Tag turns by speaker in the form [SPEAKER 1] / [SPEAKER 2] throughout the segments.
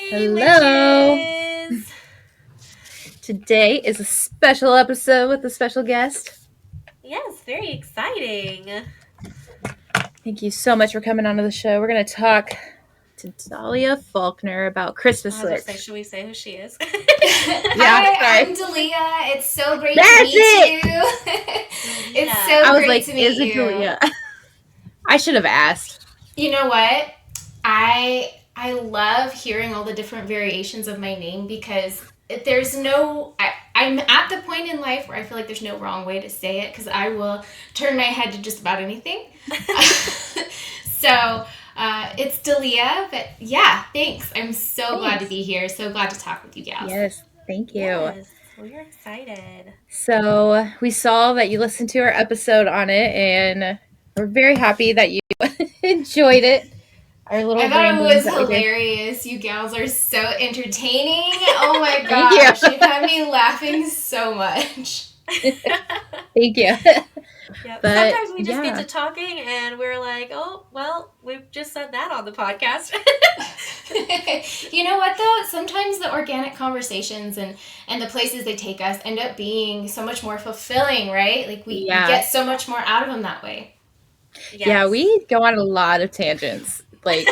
[SPEAKER 1] Hey,
[SPEAKER 2] Hello.
[SPEAKER 1] witches!
[SPEAKER 2] Today is a special episode with a special guest.
[SPEAKER 1] Yes, very exciting.
[SPEAKER 2] Thank you so much for coming onto the show. We're going to talk to Dalea Faulkner about Christmas
[SPEAKER 1] I was going to say,
[SPEAKER 2] Switch.
[SPEAKER 1] should we say who she is?
[SPEAKER 2] Yeah,
[SPEAKER 3] Hi,
[SPEAKER 2] sorry.
[SPEAKER 3] I'm Dalea. It's so great to
[SPEAKER 2] That's
[SPEAKER 3] meet
[SPEAKER 2] it.
[SPEAKER 3] you. It's
[SPEAKER 1] Dalea.
[SPEAKER 3] so
[SPEAKER 2] I was
[SPEAKER 3] great
[SPEAKER 2] like,
[SPEAKER 3] to
[SPEAKER 2] is
[SPEAKER 3] meet
[SPEAKER 2] it
[SPEAKER 3] you.
[SPEAKER 2] Dalea? I should have asked.
[SPEAKER 3] You know what? I love hearing all the different variations of my name because I'm at the point in life where I feel like there's no wrong way to say it because I will turn my head to just about anything. So it's Dalea, but yeah, thanks. I'm so glad to be here. So glad to talk with you gals.
[SPEAKER 2] Yes, thank you.
[SPEAKER 1] Yes, we're excited.
[SPEAKER 2] So we saw that you listened to our episode on it, and we're very happy that you enjoyed it. Our little
[SPEAKER 3] I thought it
[SPEAKER 2] ramblings
[SPEAKER 3] was
[SPEAKER 2] that we did.
[SPEAKER 3] hilarious. You gals are so entertaining. Oh my
[SPEAKER 2] Thank you.
[SPEAKER 3] gosh. You've had me laughing so much.
[SPEAKER 2] Thank you.
[SPEAKER 1] Yep.
[SPEAKER 2] But,
[SPEAKER 1] Sometimes we just get
[SPEAKER 2] yeah.
[SPEAKER 1] to talking and we're like, oh, well, we've just said that on the podcast.
[SPEAKER 3] You know what though? Sometimes the organic conversations and the places they take us end up being so much more fulfilling, right? Like we get so much more out of them that way.
[SPEAKER 1] Yes.
[SPEAKER 2] Yeah, we go on a lot of tangents. Like,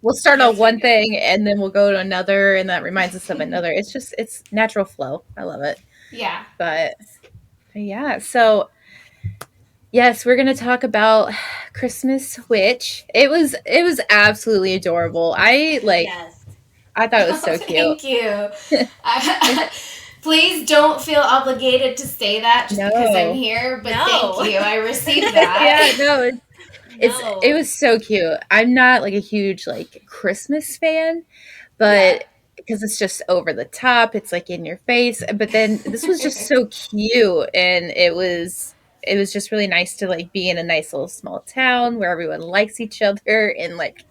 [SPEAKER 2] we'll start
[SPEAKER 1] Yes,
[SPEAKER 2] on one
[SPEAKER 1] we do.
[SPEAKER 2] thing and then we'll go to another, and that reminds us of another. It's natural flow. I love it.
[SPEAKER 3] Yeah.
[SPEAKER 2] But yeah, so yes, we're gonna talk about Christmas Witch. It was absolutely adorable.
[SPEAKER 1] Yes.
[SPEAKER 2] I thought it was so cute.
[SPEAKER 3] Thank you. Please don't feel obligated to say that just because I'm here, but
[SPEAKER 1] No.
[SPEAKER 3] thank you. I received that.
[SPEAKER 2] Yeah, no,
[SPEAKER 1] No.
[SPEAKER 2] it was so cute. I'm not like a huge like Christmas fan, but because it's just over the top, it's like in your face. But then this was just so cute, and it was just really nice to like be in a nice little small town where everyone likes each other and like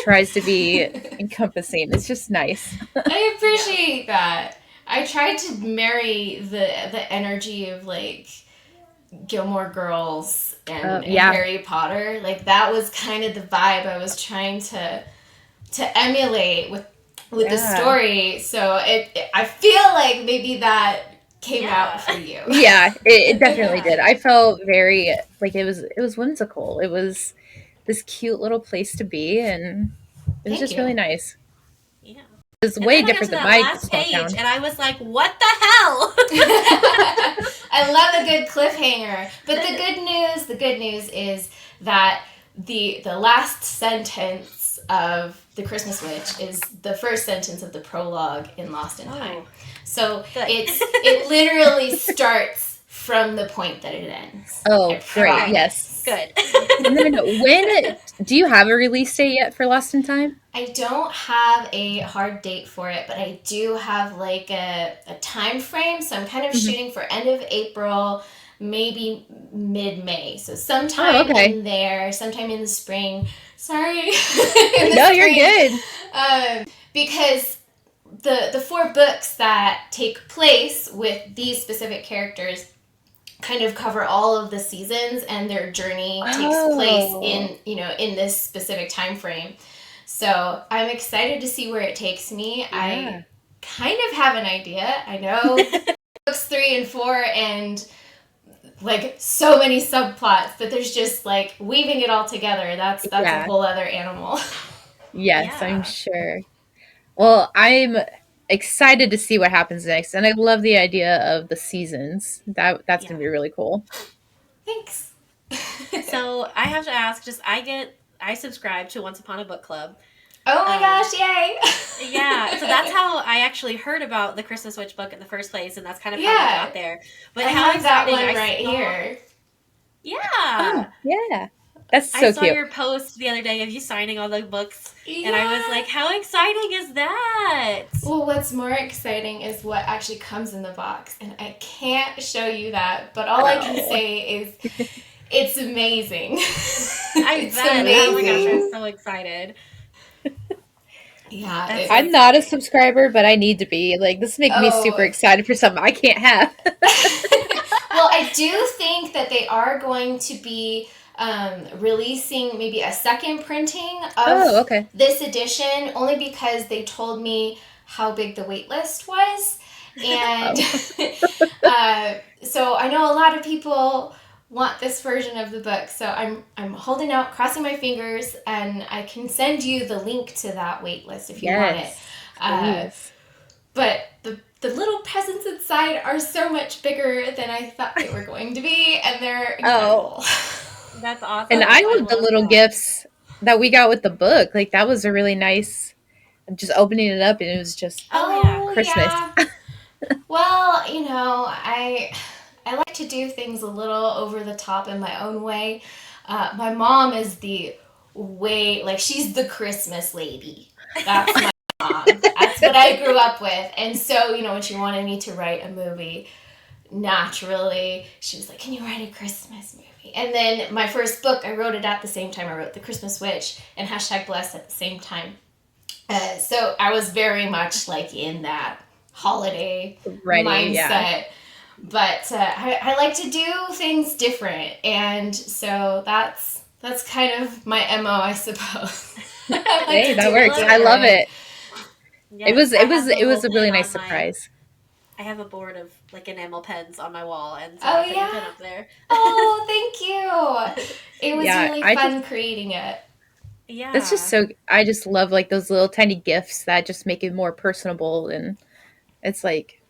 [SPEAKER 2] tries to be encompassing. It's just nice.
[SPEAKER 3] I appreciate that. I tried to marry the energy of like Gilmore Girls and Harry Potter. Like that was kind of the vibe I was trying to emulate with the story. So I feel like maybe that came out for you.
[SPEAKER 2] Yeah, it definitely did. I felt very like it was whimsical. It was this cute little place to be, and it was just really nice.
[SPEAKER 1] Yeah.
[SPEAKER 2] It was way different than my small
[SPEAKER 1] page,
[SPEAKER 2] town.
[SPEAKER 1] and I was like, what the hell?
[SPEAKER 3] I love a good cliffhanger. But the good news is that the last sentence of The Christmas Witch is the first sentence of the prologue in Lost in Time. So it literally starts from the point that it ends.
[SPEAKER 2] Oh, great. Yes.
[SPEAKER 1] Good.
[SPEAKER 2] And then when do you have a release date yet for Lost in Time?
[SPEAKER 3] I don't have a hard date for it, but I do have like a time frame. So I'm kind of shooting for end of April, maybe mid-May. So sometime in there, sometime in the spring. Sorry.
[SPEAKER 2] You're good.
[SPEAKER 3] Because the 4 books that take place with these specific characters kind of cover all of the seasons, and their journey takes place in this specific time frame. So I'm excited to see where it takes me. I kind of have an idea. I know books 3 and 4 and like so many subplots, but there's just like weaving it all together. That's a whole other animal.
[SPEAKER 2] Yes, I'm sure. Well, I'm excited to see what happens next, and I love the idea of the seasons. That's gonna be really cool.
[SPEAKER 3] Thanks.
[SPEAKER 1] So I have to ask, I subscribe to Once Upon a Book Club.
[SPEAKER 3] Oh my gosh, yay!
[SPEAKER 1] Yeah, so that's how I actually heard about the Christmas Witch book in the first place, and that's kind of how I got there. But
[SPEAKER 3] I have that one right here.
[SPEAKER 1] Yeah.
[SPEAKER 2] Yeah. That's so cute.
[SPEAKER 1] I saw your post the other day of you signing all the books, and I was like, how exciting is that?
[SPEAKER 3] Well, what's more exciting is what actually comes in the box, and I can't show you that, but all I can say is it's amazing.
[SPEAKER 1] I bet. Amazing. Oh my gosh, I'm so exciid.
[SPEAKER 3] Yeah.
[SPEAKER 2] I'm not a subscriber, but I need to be. Like, this makes me super excited for something I can't have.
[SPEAKER 3] Well, I do think that they are going to be releasing maybe a second printing of
[SPEAKER 2] Oh, okay.
[SPEAKER 3] this edition, only because they told me how big the wait list was. And
[SPEAKER 2] Oh.
[SPEAKER 3] so I know a lot of people want this version of the book. So I'm holding out, crossing my fingers, and I can send you the link to that wait list if you want it.
[SPEAKER 2] Yes,
[SPEAKER 3] Uh,
[SPEAKER 2] please.
[SPEAKER 3] but the little presents inside are so much bigger than I thought they were going to be, and they're
[SPEAKER 2] Oh,
[SPEAKER 3] incredible.
[SPEAKER 1] That's
[SPEAKER 2] and
[SPEAKER 1] awesome.
[SPEAKER 2] I
[SPEAKER 1] I
[SPEAKER 2] love the
[SPEAKER 1] love
[SPEAKER 2] little
[SPEAKER 1] that.
[SPEAKER 2] gifts that we got with the book. Like that was a really nice. Just opening it up, and it was just
[SPEAKER 1] Oh yeah.
[SPEAKER 3] Oh
[SPEAKER 2] Christmas.
[SPEAKER 3] yeah. Well, I like to do things a little over the top in my own way. My mom is the way like she's the Christmas lady. That's my mom. That's what I grew up with. And so, when she wanted me to write a movie, naturally, she was like, "Can you write a Christmas movie?" And then my first book, I wrote it at the same time. I wrote The Christmas Witch and #Blessed at the same time. So I was very much like in that holiday
[SPEAKER 2] Ready, yeah.
[SPEAKER 3] mindset. But I like to do things different, and so that's kind of my MO, I suppose. I like
[SPEAKER 2] Hey,
[SPEAKER 3] to
[SPEAKER 2] that
[SPEAKER 3] do
[SPEAKER 1] I
[SPEAKER 3] it
[SPEAKER 2] works.
[SPEAKER 1] love
[SPEAKER 2] I love
[SPEAKER 1] it.
[SPEAKER 3] different.
[SPEAKER 2] it. It
[SPEAKER 1] Yes,
[SPEAKER 2] was
[SPEAKER 1] I
[SPEAKER 2] it was
[SPEAKER 1] have the
[SPEAKER 2] it
[SPEAKER 1] whole
[SPEAKER 2] was a really
[SPEAKER 1] pen
[SPEAKER 2] nice
[SPEAKER 1] on my.
[SPEAKER 2] surprise.
[SPEAKER 1] I have a board of like enamel pens on my wall, and so
[SPEAKER 3] Oh
[SPEAKER 1] I put your pen
[SPEAKER 3] yeah.
[SPEAKER 1] up there.
[SPEAKER 3] Oh, thank you. It was
[SPEAKER 2] Yeah,
[SPEAKER 3] really
[SPEAKER 2] I just
[SPEAKER 3] fun creating it.
[SPEAKER 2] that's just
[SPEAKER 1] Yeah.
[SPEAKER 2] so I just love like those little tiny gifts that just make it more personable, and it's like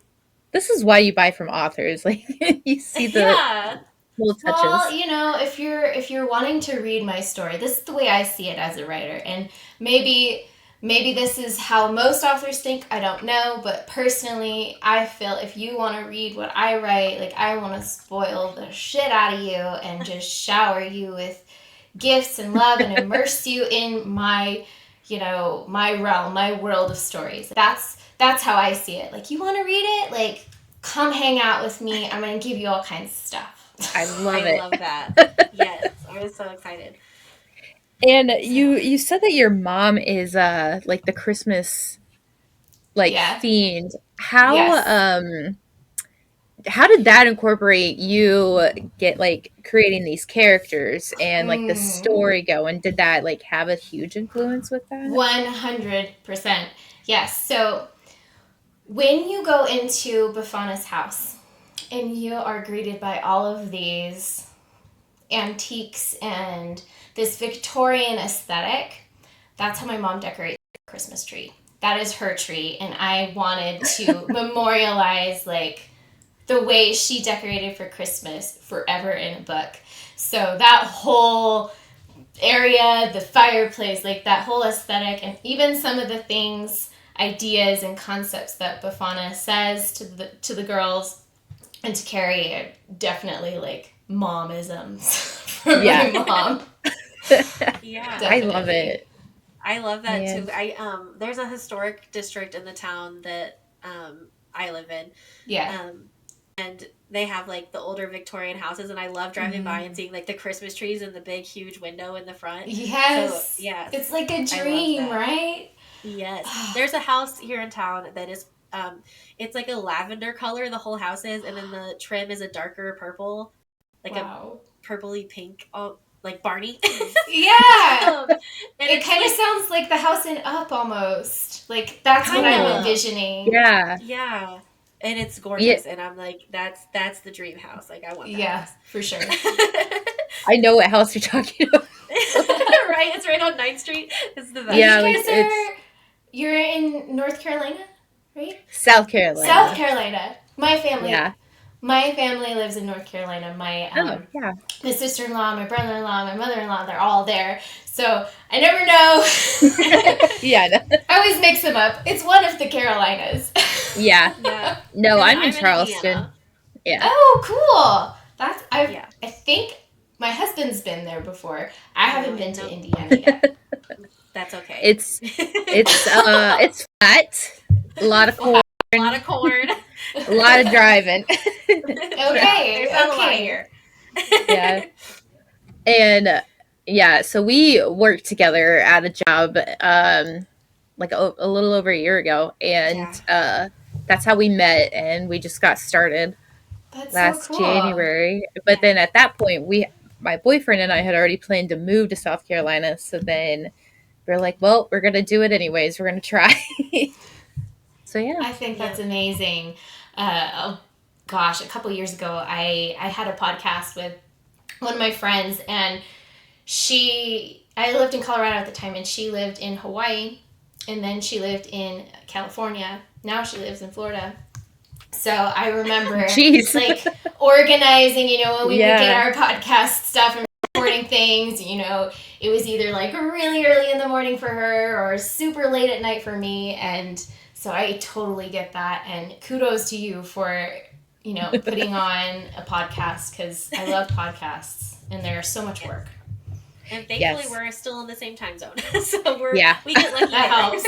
[SPEAKER 2] this is why you buy from authors. Like you see the
[SPEAKER 1] Yeah.
[SPEAKER 2] little
[SPEAKER 3] Well,
[SPEAKER 2] touches.
[SPEAKER 3] if you're wanting to read my story, this is the way I see it as a writer, and maybe this is how most authors think. I don't know, but personally, I feel if you want to read what I write, like I want to spoil the shit out of you and just shower you with gifts and love and immerse you in my realm, my world of stories. That's how I see it. Like you want to read it, like come hang out with me. I'm gonna give you all kinds of stuff.
[SPEAKER 2] I love
[SPEAKER 1] I
[SPEAKER 2] it.
[SPEAKER 1] love that. Yes, I was so excited.
[SPEAKER 2] And
[SPEAKER 3] So
[SPEAKER 2] you said that your mom is like the Christmas like
[SPEAKER 3] yeah,
[SPEAKER 2] fiend.
[SPEAKER 3] yes.
[SPEAKER 2] How did that incorporate you get like creating these characters and like the
[SPEAKER 3] Mm,
[SPEAKER 2] story going? Did that like have a huge influence with that?
[SPEAKER 3] 100%. Yes. So when you go into Bafana's house and you are greeted by all of these antiques and this Victorian aesthetic, that's how my mom decorates the Christmas tree. That is her tree, and I wanted to memorialize like the way she decorated for Christmas forever in a book. So that whole area, the fireplace, like that whole aesthetic, and even some of the things, ideas, and concepts that Bafana says to the girls and to Carrie are definitely like momisms from
[SPEAKER 2] Yeah.
[SPEAKER 3] my mom.
[SPEAKER 1] Yeah.
[SPEAKER 2] I love
[SPEAKER 3] Definitely.
[SPEAKER 2] it.
[SPEAKER 1] I love that too.
[SPEAKER 2] Man.
[SPEAKER 1] There's a historic district in the town that I live in.
[SPEAKER 3] Yeah.
[SPEAKER 1] Um and they have like the older Victorian houses, and I love driving by and
[SPEAKER 3] Mm.
[SPEAKER 1] seeing like the Christmas trees and the big huge window in the front. So,
[SPEAKER 3] Yes.
[SPEAKER 1] yes,
[SPEAKER 3] It's like a
[SPEAKER 1] I love
[SPEAKER 3] dream,
[SPEAKER 1] that.
[SPEAKER 3] right?
[SPEAKER 1] Yes. There's a house here in town that is it's like a lavender color the whole house is, and then the trim is a darker purple, like a
[SPEAKER 3] Wow.
[SPEAKER 1] purpley pink, like Barney.
[SPEAKER 3] Yeah.
[SPEAKER 1] And
[SPEAKER 3] It
[SPEAKER 1] it's
[SPEAKER 3] kind of
[SPEAKER 1] like
[SPEAKER 3] sounds like the house in Up almost. Like that's what
[SPEAKER 1] kind
[SPEAKER 3] I'm
[SPEAKER 1] of.
[SPEAKER 3] envisioning.
[SPEAKER 2] Yeah.
[SPEAKER 1] Yeah. And it's
[SPEAKER 2] Yeah.
[SPEAKER 1] gorgeous, and I'm like, that's the dream house. Like, I want that
[SPEAKER 3] Yeah,
[SPEAKER 1] house.
[SPEAKER 3] for sure.
[SPEAKER 2] I know what house you're talking about.
[SPEAKER 1] Right? It's right on 9th Street. It's the
[SPEAKER 3] And
[SPEAKER 1] best.
[SPEAKER 3] you
[SPEAKER 2] Yeah, like
[SPEAKER 3] guys
[SPEAKER 2] it's
[SPEAKER 3] you're in North Carolina, right?
[SPEAKER 2] South
[SPEAKER 3] South
[SPEAKER 2] Carolina.
[SPEAKER 3] Carolina.
[SPEAKER 2] Yeah.
[SPEAKER 3] My family lives in North Carolina.
[SPEAKER 2] Oh, yeah.
[SPEAKER 3] My sister-in-law, my brother-in-law, my mother-in-law, they're all there. So I never know.
[SPEAKER 2] Yeah. No.
[SPEAKER 3] I always mix them up. It's one of the Carolinas.
[SPEAKER 2] Yeah.
[SPEAKER 1] Yeah.
[SPEAKER 2] No,
[SPEAKER 1] And
[SPEAKER 2] I'm in
[SPEAKER 1] I'm in
[SPEAKER 2] Charleston.
[SPEAKER 1] Indiana.
[SPEAKER 2] Yeah.
[SPEAKER 3] Oh, cool.
[SPEAKER 1] Yeah.
[SPEAKER 3] I think my husband's been there before. I haven't
[SPEAKER 1] Really?
[SPEAKER 3] been to
[SPEAKER 1] Nope.
[SPEAKER 3] Indiana yet.
[SPEAKER 1] That's okay.
[SPEAKER 2] It's flat. A lot of
[SPEAKER 3] Wow.
[SPEAKER 2] corn,
[SPEAKER 1] A lot of corn.
[SPEAKER 2] a lot of driving.
[SPEAKER 1] Yeah,
[SPEAKER 3] Okay,
[SPEAKER 1] there's not a lot
[SPEAKER 3] okay.
[SPEAKER 1] here.
[SPEAKER 2] Yeah. And yeah, so we worked together at a job like a little over a year ago, and
[SPEAKER 3] Yeah.
[SPEAKER 2] that's how we met, and we just got started
[SPEAKER 3] That's so
[SPEAKER 2] last
[SPEAKER 3] cool.
[SPEAKER 2] January. But
[SPEAKER 1] Yeah.
[SPEAKER 2] then at that point, my boyfriend and I had already planned to move to South Carolina. So then we're like, well, we're going to do it anyways. We're going to try. So yeah.
[SPEAKER 3] I think
[SPEAKER 1] Yeah.
[SPEAKER 3] that's amazing. Oh, gosh, a couple years ago, I had a podcast with one of my friends, and I lived in Colorado at the time, and she lived in Hawaii, and then she lived in California. Now she lives in Florida. So I remember
[SPEAKER 2] Jeez.
[SPEAKER 3] like organizing, when we would get
[SPEAKER 2] Yeah.
[SPEAKER 3] our podcast stuff and recording things, it was either like really early in the morning for her or super late at night for me. And so I totally get that. And kudos to you for, putting on a podcast, because I love podcasts and they're so much work.
[SPEAKER 1] And thankfully,
[SPEAKER 2] Yes.
[SPEAKER 1] we're still in the same time zone, so
[SPEAKER 2] Yeah.
[SPEAKER 1] we get lucky.
[SPEAKER 3] That helps.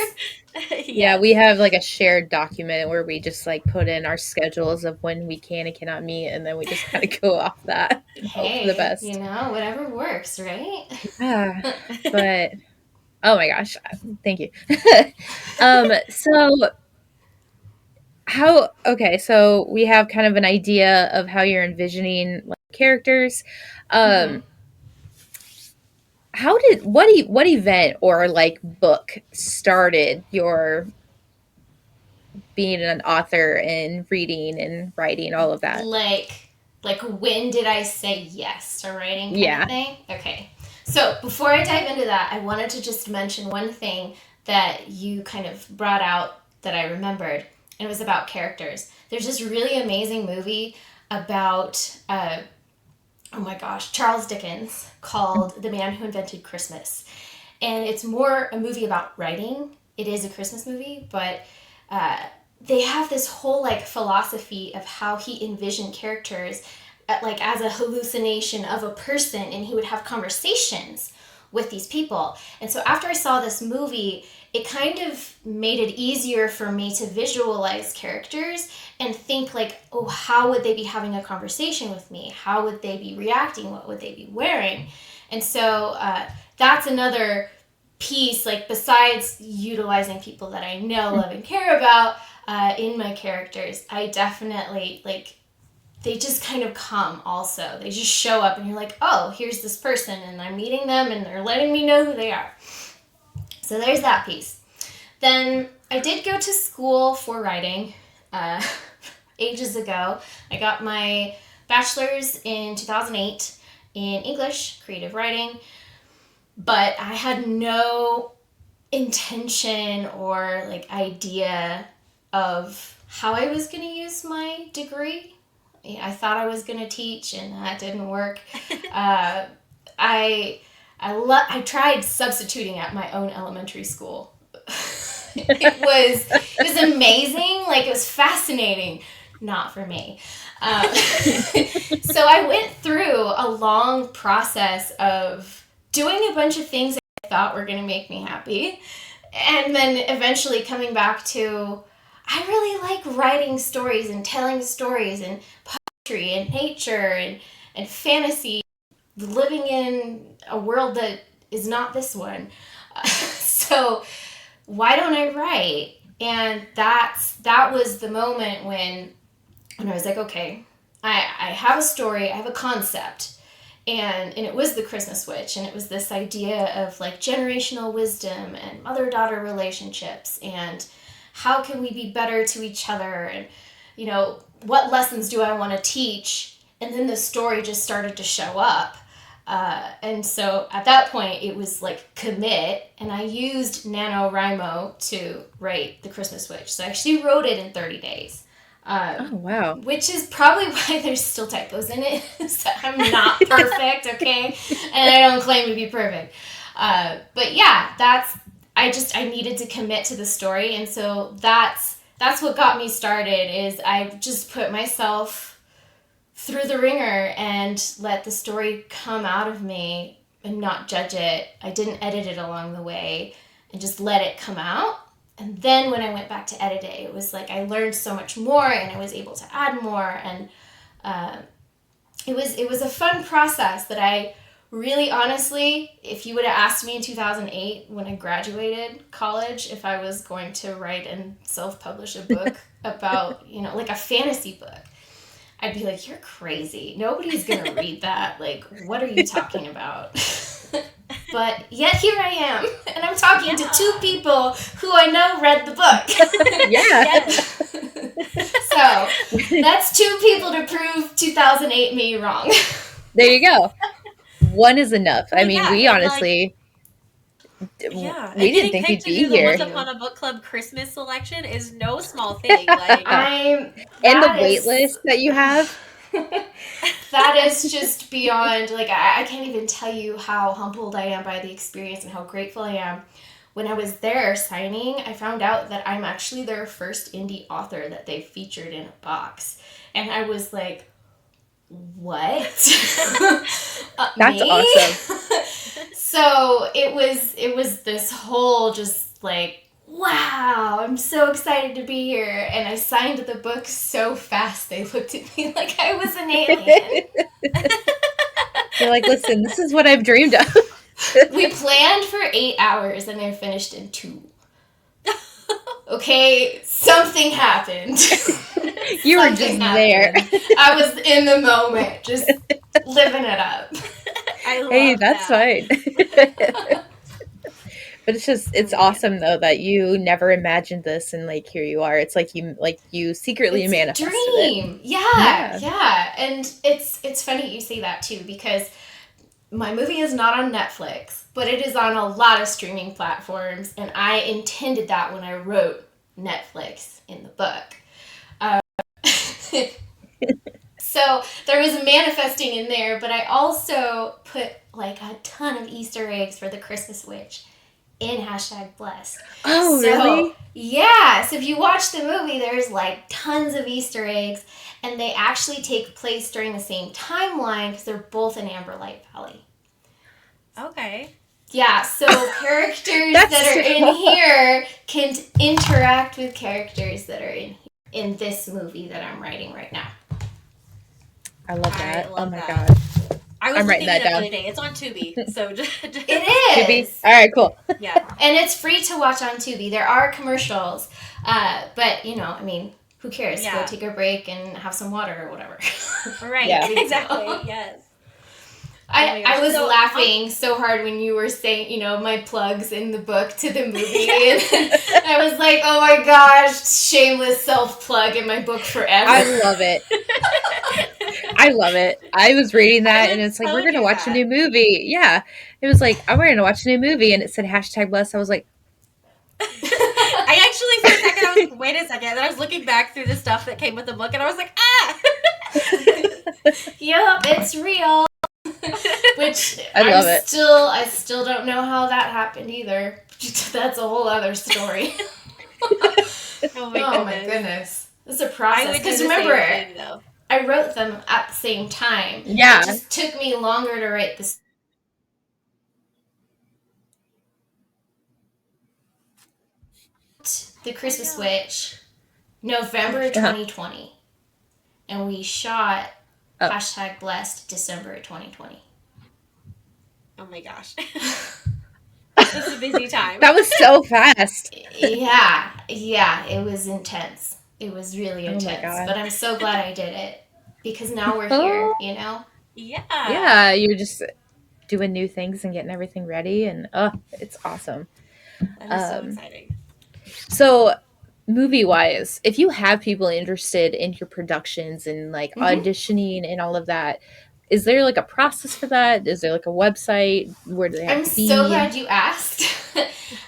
[SPEAKER 2] Yeah, we have like a shared document where we just like put in our schedules of when we can and cannot meet, and then we just kind of go off that and hope for the
[SPEAKER 3] Hey,
[SPEAKER 2] best.
[SPEAKER 3] whatever works, right?
[SPEAKER 2] Yeah, but oh my gosh, thank you. So so we have kind of an idea of how you're envisioning like characters.
[SPEAKER 3] Mm-hmm.
[SPEAKER 2] Um, what event or like book started your being an author and reading and writing all of that?
[SPEAKER 3] Like when did I say yes to writing, kind of
[SPEAKER 2] Yeah.
[SPEAKER 3] thing? Okay. So before I dive into that, I wanted to just mention one thing that you kind of brought out that I remembered. And it was about characters. There's this really amazing movie about oh my gosh, Charles Dickens, called The Man Who Invented Christmas. And it's more a movie about writing. It is a Christmas movie, but uh, they have this whole like philosophy of how he envisioned characters like as a hallucination of a person, and he would have conversations with these people. And so after I saw this movie, it kind of made it easier for me to visualize characters and think like, oh, how would they be having a conversation with me? How would they be reacting? What would they be wearing? And so that's another piece, like besides utilizing people that I know, love, and care about in my characters, I definitely like they just kind of come also. They just show up and you're like, oh, here's this person and I'm meeting them and they're letting me know who they are. So there's that piece. Then I did go to school for writing ages ago. I got my bachelor's in 2008 in English, creative writing, but I had no intention or like idea of how I was going to use my degree. I thought I was going to teach, and that didn't work. I tried substituting at my own elementary school. It was amazing. Like, it was fascinating. Not for me. So I went through a long process of doing a bunch of things that I thought were going to make me happy, and then eventually coming back to, I really like writing stories and telling stories and poetry and nature and fantasy, living in a world that is not this one. So why don't I write? And that was the moment when I was like, okay, I have a story, I have a concept. And it was the Christmas Witch, and it was this idea of like generational wisdom and mother-daughter relationships, and how can we be better to each other, and what lessons do I want to teach? And then the story just started to show up. And so at that point, it was like commit, and I used NaNoWriMo to write the Christmas Witch. So I actually wrote it in 30 days.
[SPEAKER 2] Oh wow.
[SPEAKER 3] Which is probably why there's still typos in it. So I'm not perfect, okay? And I don't claim to be perfect. But yeah, I needed to commit to the story, and so that's what got me started. Is I just put myself through the ringer and let the story come out of me and not judge it. I didn't edit it along the way, and just let it come out. And then when I went back to edit it, it was like I learned so much more, and I was able to add more, and it was a fun process that I really, honestly, if you would have asked me in 2008 when I graduated college if I was going to write and self-publish a book about, like a fantasy book, I'd be like, you're crazy. Nobody's going to read that. Like, what are you talking about? But yet here I am, and I'm talking to two people who I know read the book.
[SPEAKER 2] Yeah.
[SPEAKER 3] So that's two people to prove 2008 me wrong.
[SPEAKER 2] There you go. One is enough. I
[SPEAKER 1] Well,
[SPEAKER 2] mean,
[SPEAKER 1] yeah,
[SPEAKER 2] we
[SPEAKER 1] and like,
[SPEAKER 2] honestly,
[SPEAKER 1] yeah,
[SPEAKER 2] we
[SPEAKER 1] and
[SPEAKER 2] didn't
[SPEAKER 1] getting
[SPEAKER 2] think
[SPEAKER 1] picked
[SPEAKER 2] you'd
[SPEAKER 1] to
[SPEAKER 2] be
[SPEAKER 1] do the Once
[SPEAKER 2] here.
[SPEAKER 1] Upon a Book Club Christmas selection is no small thing. Like,
[SPEAKER 2] And the
[SPEAKER 3] That
[SPEAKER 2] wait
[SPEAKER 3] is
[SPEAKER 2] list that you have.
[SPEAKER 3] that is just beyond, like, I can't even tell you how humbled I am by the experience and how grateful I am. When I was there signing, I found out that I'm actually their first indie author that they've featured in a box. And I was like, what?
[SPEAKER 2] That's
[SPEAKER 3] Me?
[SPEAKER 2] awesome.
[SPEAKER 3] So it was this whole just like, wow, I'm so excited to be here. And I signed the book so fast they looked at me like I was an alien.
[SPEAKER 2] You're like, listen, this is what I've dreamed of.
[SPEAKER 3] We planned for 8 hours and they're finished in 2. Okay, something happened.
[SPEAKER 2] You were just there.
[SPEAKER 3] I was in the moment, just living it up.
[SPEAKER 1] I love
[SPEAKER 2] Hey, that's
[SPEAKER 1] that.
[SPEAKER 2] fine. But it's
[SPEAKER 1] Oh my
[SPEAKER 2] awesome
[SPEAKER 1] goodness.
[SPEAKER 2] though that you never imagined this and like here you are. It's like you secretly
[SPEAKER 3] It's a
[SPEAKER 2] manifested it.
[SPEAKER 3] dream. Yeah,
[SPEAKER 2] Yeah.
[SPEAKER 3] yeah. And it's funny you say that too, because my movie is not on Netflix, but it is on a lot of streaming platforms, and I intended that when I wrote Netflix in the book. So there was manifesting in there, but I also put like a ton of Easter eggs for the Christmas Witch in #blessed.
[SPEAKER 2] Oh,
[SPEAKER 3] So
[SPEAKER 2] really?
[SPEAKER 3] yeah, so if you watch the movie, there's like tons of Easter eggs, and they actually take place during the same timeline because they're both in Amberlight Valley.
[SPEAKER 1] Okay.
[SPEAKER 3] Yeah, so characters
[SPEAKER 2] That's
[SPEAKER 3] that are in
[SPEAKER 2] so-
[SPEAKER 3] here can interact with characters that are in this movie that I'm writing right now.
[SPEAKER 2] I love
[SPEAKER 1] I
[SPEAKER 2] that. Oh
[SPEAKER 1] love
[SPEAKER 2] my
[SPEAKER 1] that.
[SPEAKER 2] god.
[SPEAKER 1] I was
[SPEAKER 2] I'm writing
[SPEAKER 1] looking it
[SPEAKER 2] that
[SPEAKER 1] up the
[SPEAKER 2] down.
[SPEAKER 1] other day. It's on Tubi. So just
[SPEAKER 3] It
[SPEAKER 2] Tubi?
[SPEAKER 3] is.
[SPEAKER 2] All right, cool.
[SPEAKER 1] yeah.
[SPEAKER 3] And it's free to watch on Tubi. There are commercials, but you know, I mean, who cares?
[SPEAKER 1] Yeah.
[SPEAKER 3] Go take a break and have some water or whatever.
[SPEAKER 1] Right.
[SPEAKER 2] Yeah.
[SPEAKER 1] Exactly. Yes.
[SPEAKER 3] I was
[SPEAKER 1] So,
[SPEAKER 3] laughing so hard when you were saying, you know, my plugs in the book to the movie. And I was like, oh my gosh, shameless self-plug in my book forever.
[SPEAKER 2] I love it. I love it. I was reading that and
[SPEAKER 1] would
[SPEAKER 2] it's like,
[SPEAKER 1] so
[SPEAKER 2] we're going to
[SPEAKER 1] do
[SPEAKER 2] watch a
[SPEAKER 1] that.
[SPEAKER 2] new movie. Yeah. It was like, we're going to watch a new movie. And it said #blessed. I was like,
[SPEAKER 1] I actually, for a second, I was like, wait a second. And I was looking back through the stuff that came with the book, and I was like, ah!
[SPEAKER 3] Yup, it's real. Which
[SPEAKER 2] I love it.
[SPEAKER 3] I still don't know how that happened either. That's a whole other story.
[SPEAKER 1] Oh my
[SPEAKER 3] goodness. It's a
[SPEAKER 1] I
[SPEAKER 3] process.
[SPEAKER 1] would do
[SPEAKER 3] Because
[SPEAKER 1] the
[SPEAKER 3] remember,
[SPEAKER 1] same thing, though.
[SPEAKER 3] I wrote them at the same time.
[SPEAKER 2] Yeah.
[SPEAKER 3] It just took me longer to write the Christmas Witch November 2020. And we shot
[SPEAKER 2] Oh.
[SPEAKER 3] #blessed December 2020.
[SPEAKER 1] Oh my gosh. It's a busy time.
[SPEAKER 2] That was so fast.
[SPEAKER 3] Yeah, it was intense. It was really
[SPEAKER 2] Oh my
[SPEAKER 3] intense.
[SPEAKER 2] God.
[SPEAKER 3] But I'm so glad I did it. Because now we're here, you know?
[SPEAKER 1] Yeah.
[SPEAKER 2] Yeah. You're just doing new things and getting everything ready. And it's awesome.
[SPEAKER 1] That is so exciting.
[SPEAKER 2] So, movie wise, if you have people interested in your productions and like auditioning and all of that, is there like a process for that? Is there like a website? Where do they have
[SPEAKER 3] I'm
[SPEAKER 2] to be?
[SPEAKER 3] so glad you asked.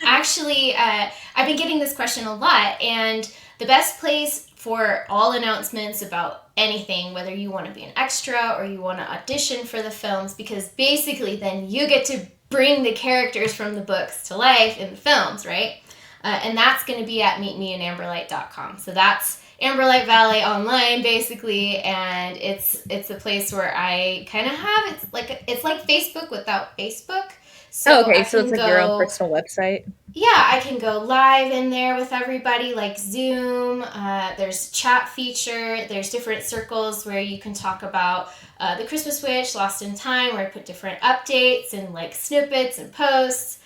[SPEAKER 3] Actually, I've been getting this question a lot, and the best place for all announcements about anything, whether you want to be an extra or you want to audition for the films, because basically then you get to bring the characters from the books to life in the films, right? And that's going to be at meetmeinamberlight.com. So that's Amberlight Valley online, basically, and it's a place where I kind of have it's like Facebook without Facebook. So
[SPEAKER 2] okay,
[SPEAKER 3] I
[SPEAKER 2] so it's
[SPEAKER 3] can
[SPEAKER 2] like your own
[SPEAKER 3] go-
[SPEAKER 2] personal website.
[SPEAKER 3] Yeah, I can go live in there with everybody, like Zoom. There's chat feature. There's different circles where you can talk about the Christmas Witch, Lost in Time, where I put different updates and like snippets and posts.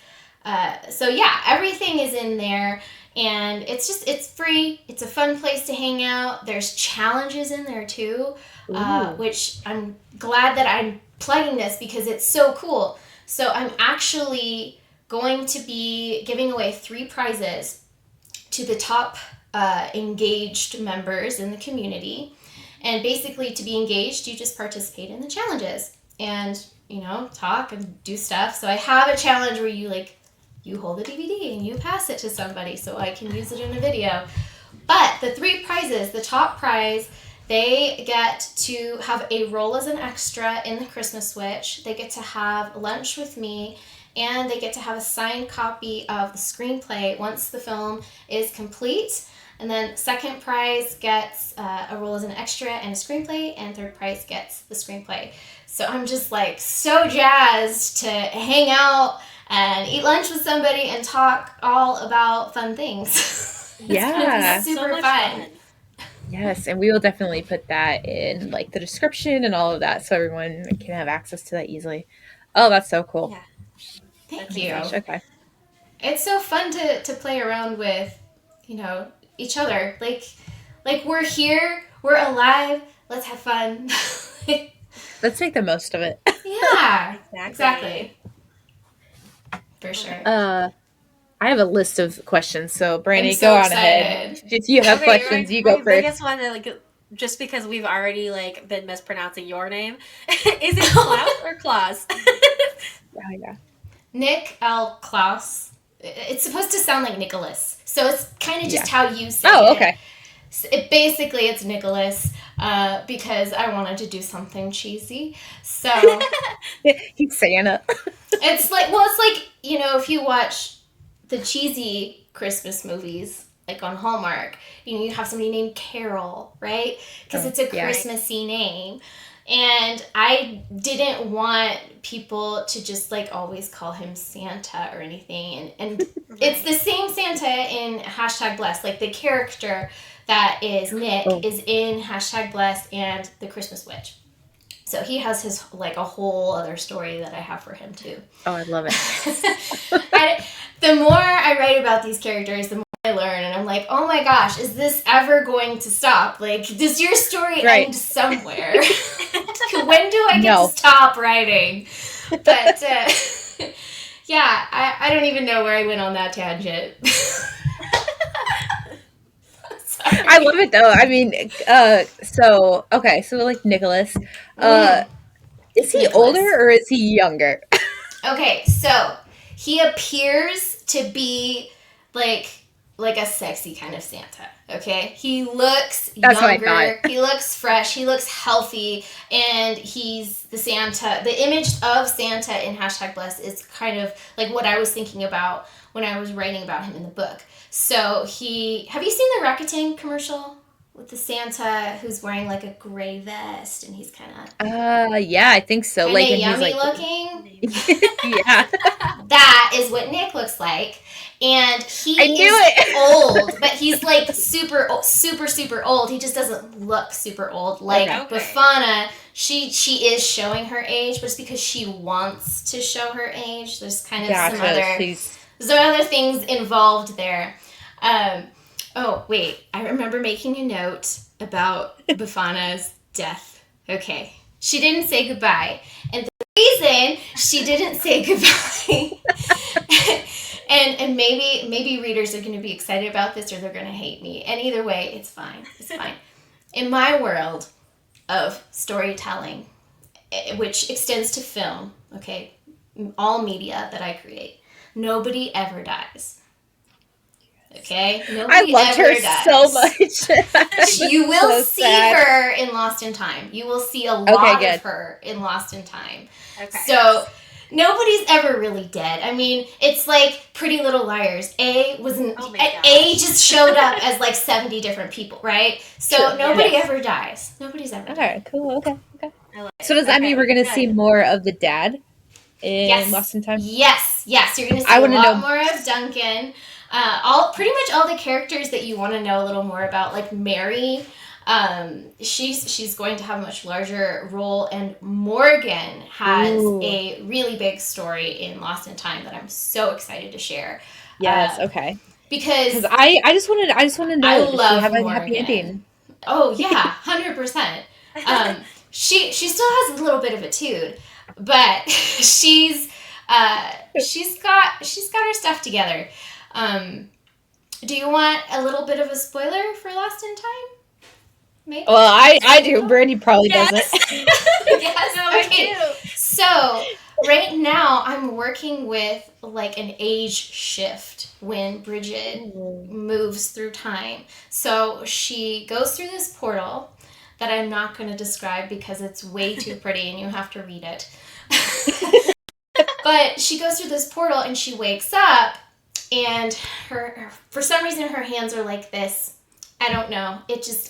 [SPEAKER 3] So yeah, everything is in there. And it's free. It's a fun place to hang out. There's challenges in there too,
[SPEAKER 2] Ooh.
[SPEAKER 3] which I'm glad that I'm plugging this because it's so cool. So I'm actually going to be giving away 3 prizes to the top engaged members in the community. And basically, to be engaged, you just participate in the challenges and, talk and do stuff. So I have a challenge where you hold the DVD and you pass it to somebody so I can use it in a video. But the 3 prizes, the top prize, they get to have a role as an extra in the Christmas Switch. They get to have lunch with me, and they get to have a signed copy of the screenplay once the film is complete. And then second prize gets a role as an extra and a screenplay, and third prize gets the screenplay. So I'm just so jazzed to hang out and eat lunch with somebody and talk all about fun things. It's
[SPEAKER 2] Yeah.
[SPEAKER 3] gonna be super
[SPEAKER 1] So much
[SPEAKER 3] fun.
[SPEAKER 2] Yes, and we will definitely put that in like the description and all of that so everyone can have access to that easily. Oh, that's so cool.
[SPEAKER 1] Yeah,
[SPEAKER 3] Thank
[SPEAKER 1] that's
[SPEAKER 2] Oh my
[SPEAKER 3] you.
[SPEAKER 2] gosh,
[SPEAKER 1] amazing.
[SPEAKER 2] okay.
[SPEAKER 3] It's so fun to play around with, each other. Like we're here, we're alive. Let's have fun.
[SPEAKER 2] Let's make the most of it.
[SPEAKER 3] Yeah,
[SPEAKER 1] Exactly.
[SPEAKER 3] exactly. For sure.
[SPEAKER 2] I have a list of questions, so
[SPEAKER 3] I'm
[SPEAKER 2] Brandy,
[SPEAKER 3] so
[SPEAKER 2] go on ahead.
[SPEAKER 3] excited.
[SPEAKER 2] If you have
[SPEAKER 1] Okay,
[SPEAKER 2] questions, you go
[SPEAKER 1] my
[SPEAKER 2] first.
[SPEAKER 1] biggest one, just because we've already been mispronouncing your name, is it Klaus or Klaus?
[SPEAKER 2] Oh yeah.
[SPEAKER 3] Nick L. Klaus. It's supposed to sound like Nicholas, so it's kind of just
[SPEAKER 2] Yeah.
[SPEAKER 3] how you say
[SPEAKER 2] Oh,
[SPEAKER 3] it.
[SPEAKER 2] okay.
[SPEAKER 3] Basically it's Nicholas, because I wanted to do something cheesy. So
[SPEAKER 2] He's Santa.
[SPEAKER 3] it's like if you watch the cheesy Christmas movies like on Hallmark, you have somebody named Carol, right? Because it's a
[SPEAKER 2] Yeah.
[SPEAKER 3] Christmassy name. And I didn't want people to just always call him Santa or anything. And it's the same Santa in #Blessed. Like the character that is Nick
[SPEAKER 2] Oh.
[SPEAKER 3] is in #Blessed and the Christmas Witch. So he has his a whole other story that I have for him too.
[SPEAKER 2] Oh, I love it.
[SPEAKER 3] The more I write about these characters, the more I learn, and I'm like, oh my gosh, is this ever going to stop? Like, does your story
[SPEAKER 2] Right.
[SPEAKER 3] end somewhere? When do I get
[SPEAKER 2] No.
[SPEAKER 3] to stop writing? But yeah, I don't even know where I went on that tangent. Sorry.
[SPEAKER 2] I love it though. I mean, so okay, so like Nicholas, is he
[SPEAKER 3] Nicholas.
[SPEAKER 2] older or is he younger?
[SPEAKER 3] Okay, so he appears to be like a sexy kind of Santa. Okay, he looks
[SPEAKER 2] That's what I
[SPEAKER 3] younger.
[SPEAKER 2] thought.
[SPEAKER 3] He looks fresh. He looks healthy, and he's the Santa. The image of Santa in #Blessed is kind of like what I was thinking about when I was writing about him in the book. So have you seen the Rakuten commercial with the Santa who's wearing like a gray vest and he's kind of
[SPEAKER 2] Yeah, I think so. Like, and he's
[SPEAKER 3] yummy
[SPEAKER 2] like,
[SPEAKER 3] looking?
[SPEAKER 2] yeah,
[SPEAKER 3] That is what Nick looks like. And he
[SPEAKER 2] I knew
[SPEAKER 3] is
[SPEAKER 2] it.
[SPEAKER 3] old, but he's like super old. He just doesn't look super old. Like
[SPEAKER 1] Okay.
[SPEAKER 3] Bafana, she is showing her age, but it's because she wants to show her age. There's kind of
[SPEAKER 2] gotcha.
[SPEAKER 3] some other things involved there. Oh, wait. I remember making a note about Bafana's death. Okay. She didn't say goodbye. And the reason she didn't say goodbye and maybe readers are going to be excited about this or they're going to hate me. And either way, it's fine. It's fine. In my world of storytelling, which extends to film, okay, all media that I create, nobody ever dies. Okay? Nobody
[SPEAKER 2] I loved
[SPEAKER 3] ever
[SPEAKER 2] her
[SPEAKER 3] dies.
[SPEAKER 2] so much.
[SPEAKER 3] You will
[SPEAKER 2] so
[SPEAKER 3] see
[SPEAKER 2] sad.
[SPEAKER 3] her in Lost in Time. You will see a lot
[SPEAKER 2] good.
[SPEAKER 3] of her in Lost in Time.
[SPEAKER 1] Okay.
[SPEAKER 3] So nobody's ever really dead. I mean, it's like Pretty Little Liars. A just showed up as like 70 different people, right? So
[SPEAKER 2] True,
[SPEAKER 3] nobody
[SPEAKER 2] yes.
[SPEAKER 3] ever dies. Nobody's ever died.
[SPEAKER 2] Okay, cool. Okay.
[SPEAKER 1] I like
[SPEAKER 2] So does that mean we're gonna see more of the dad in
[SPEAKER 3] Yes.
[SPEAKER 2] Lost in Time?
[SPEAKER 3] Yes. You're going to see
[SPEAKER 2] I
[SPEAKER 3] a
[SPEAKER 2] wanna
[SPEAKER 3] lot
[SPEAKER 2] know-
[SPEAKER 3] more of Duncan. Pretty much all the characters that you want to know a little more about, like Mary. She's going to have a much larger role, and Morgan has
[SPEAKER 2] Ooh.
[SPEAKER 3] a really big story in Lost in Time that I'm so excited to share.
[SPEAKER 2] Yes. Okay.
[SPEAKER 3] because
[SPEAKER 2] I just want to
[SPEAKER 3] I
[SPEAKER 2] know, does she
[SPEAKER 3] love
[SPEAKER 2] have a happy
[SPEAKER 3] Morgan.
[SPEAKER 2] ending?
[SPEAKER 3] Oh yeah, 100%. She still has a little bit of a tude, but she's got her stuff together. Um, do you want a little bit of a spoiler for Lost in Time? Maybe.
[SPEAKER 2] Well, I do. Brandy probably doesn't.
[SPEAKER 1] Yes.
[SPEAKER 3] Yes.
[SPEAKER 1] No, I
[SPEAKER 3] Okay.
[SPEAKER 1] do.
[SPEAKER 3] So right now I'm working with like an age shift when Bridget
[SPEAKER 2] Ooh.
[SPEAKER 3] moves through time. So she goes through this portal that I'm not going to describe because it's way too pretty and you have to read it. But she goes through this portal and she wakes up and her for some reason her hands are like this. I don't know.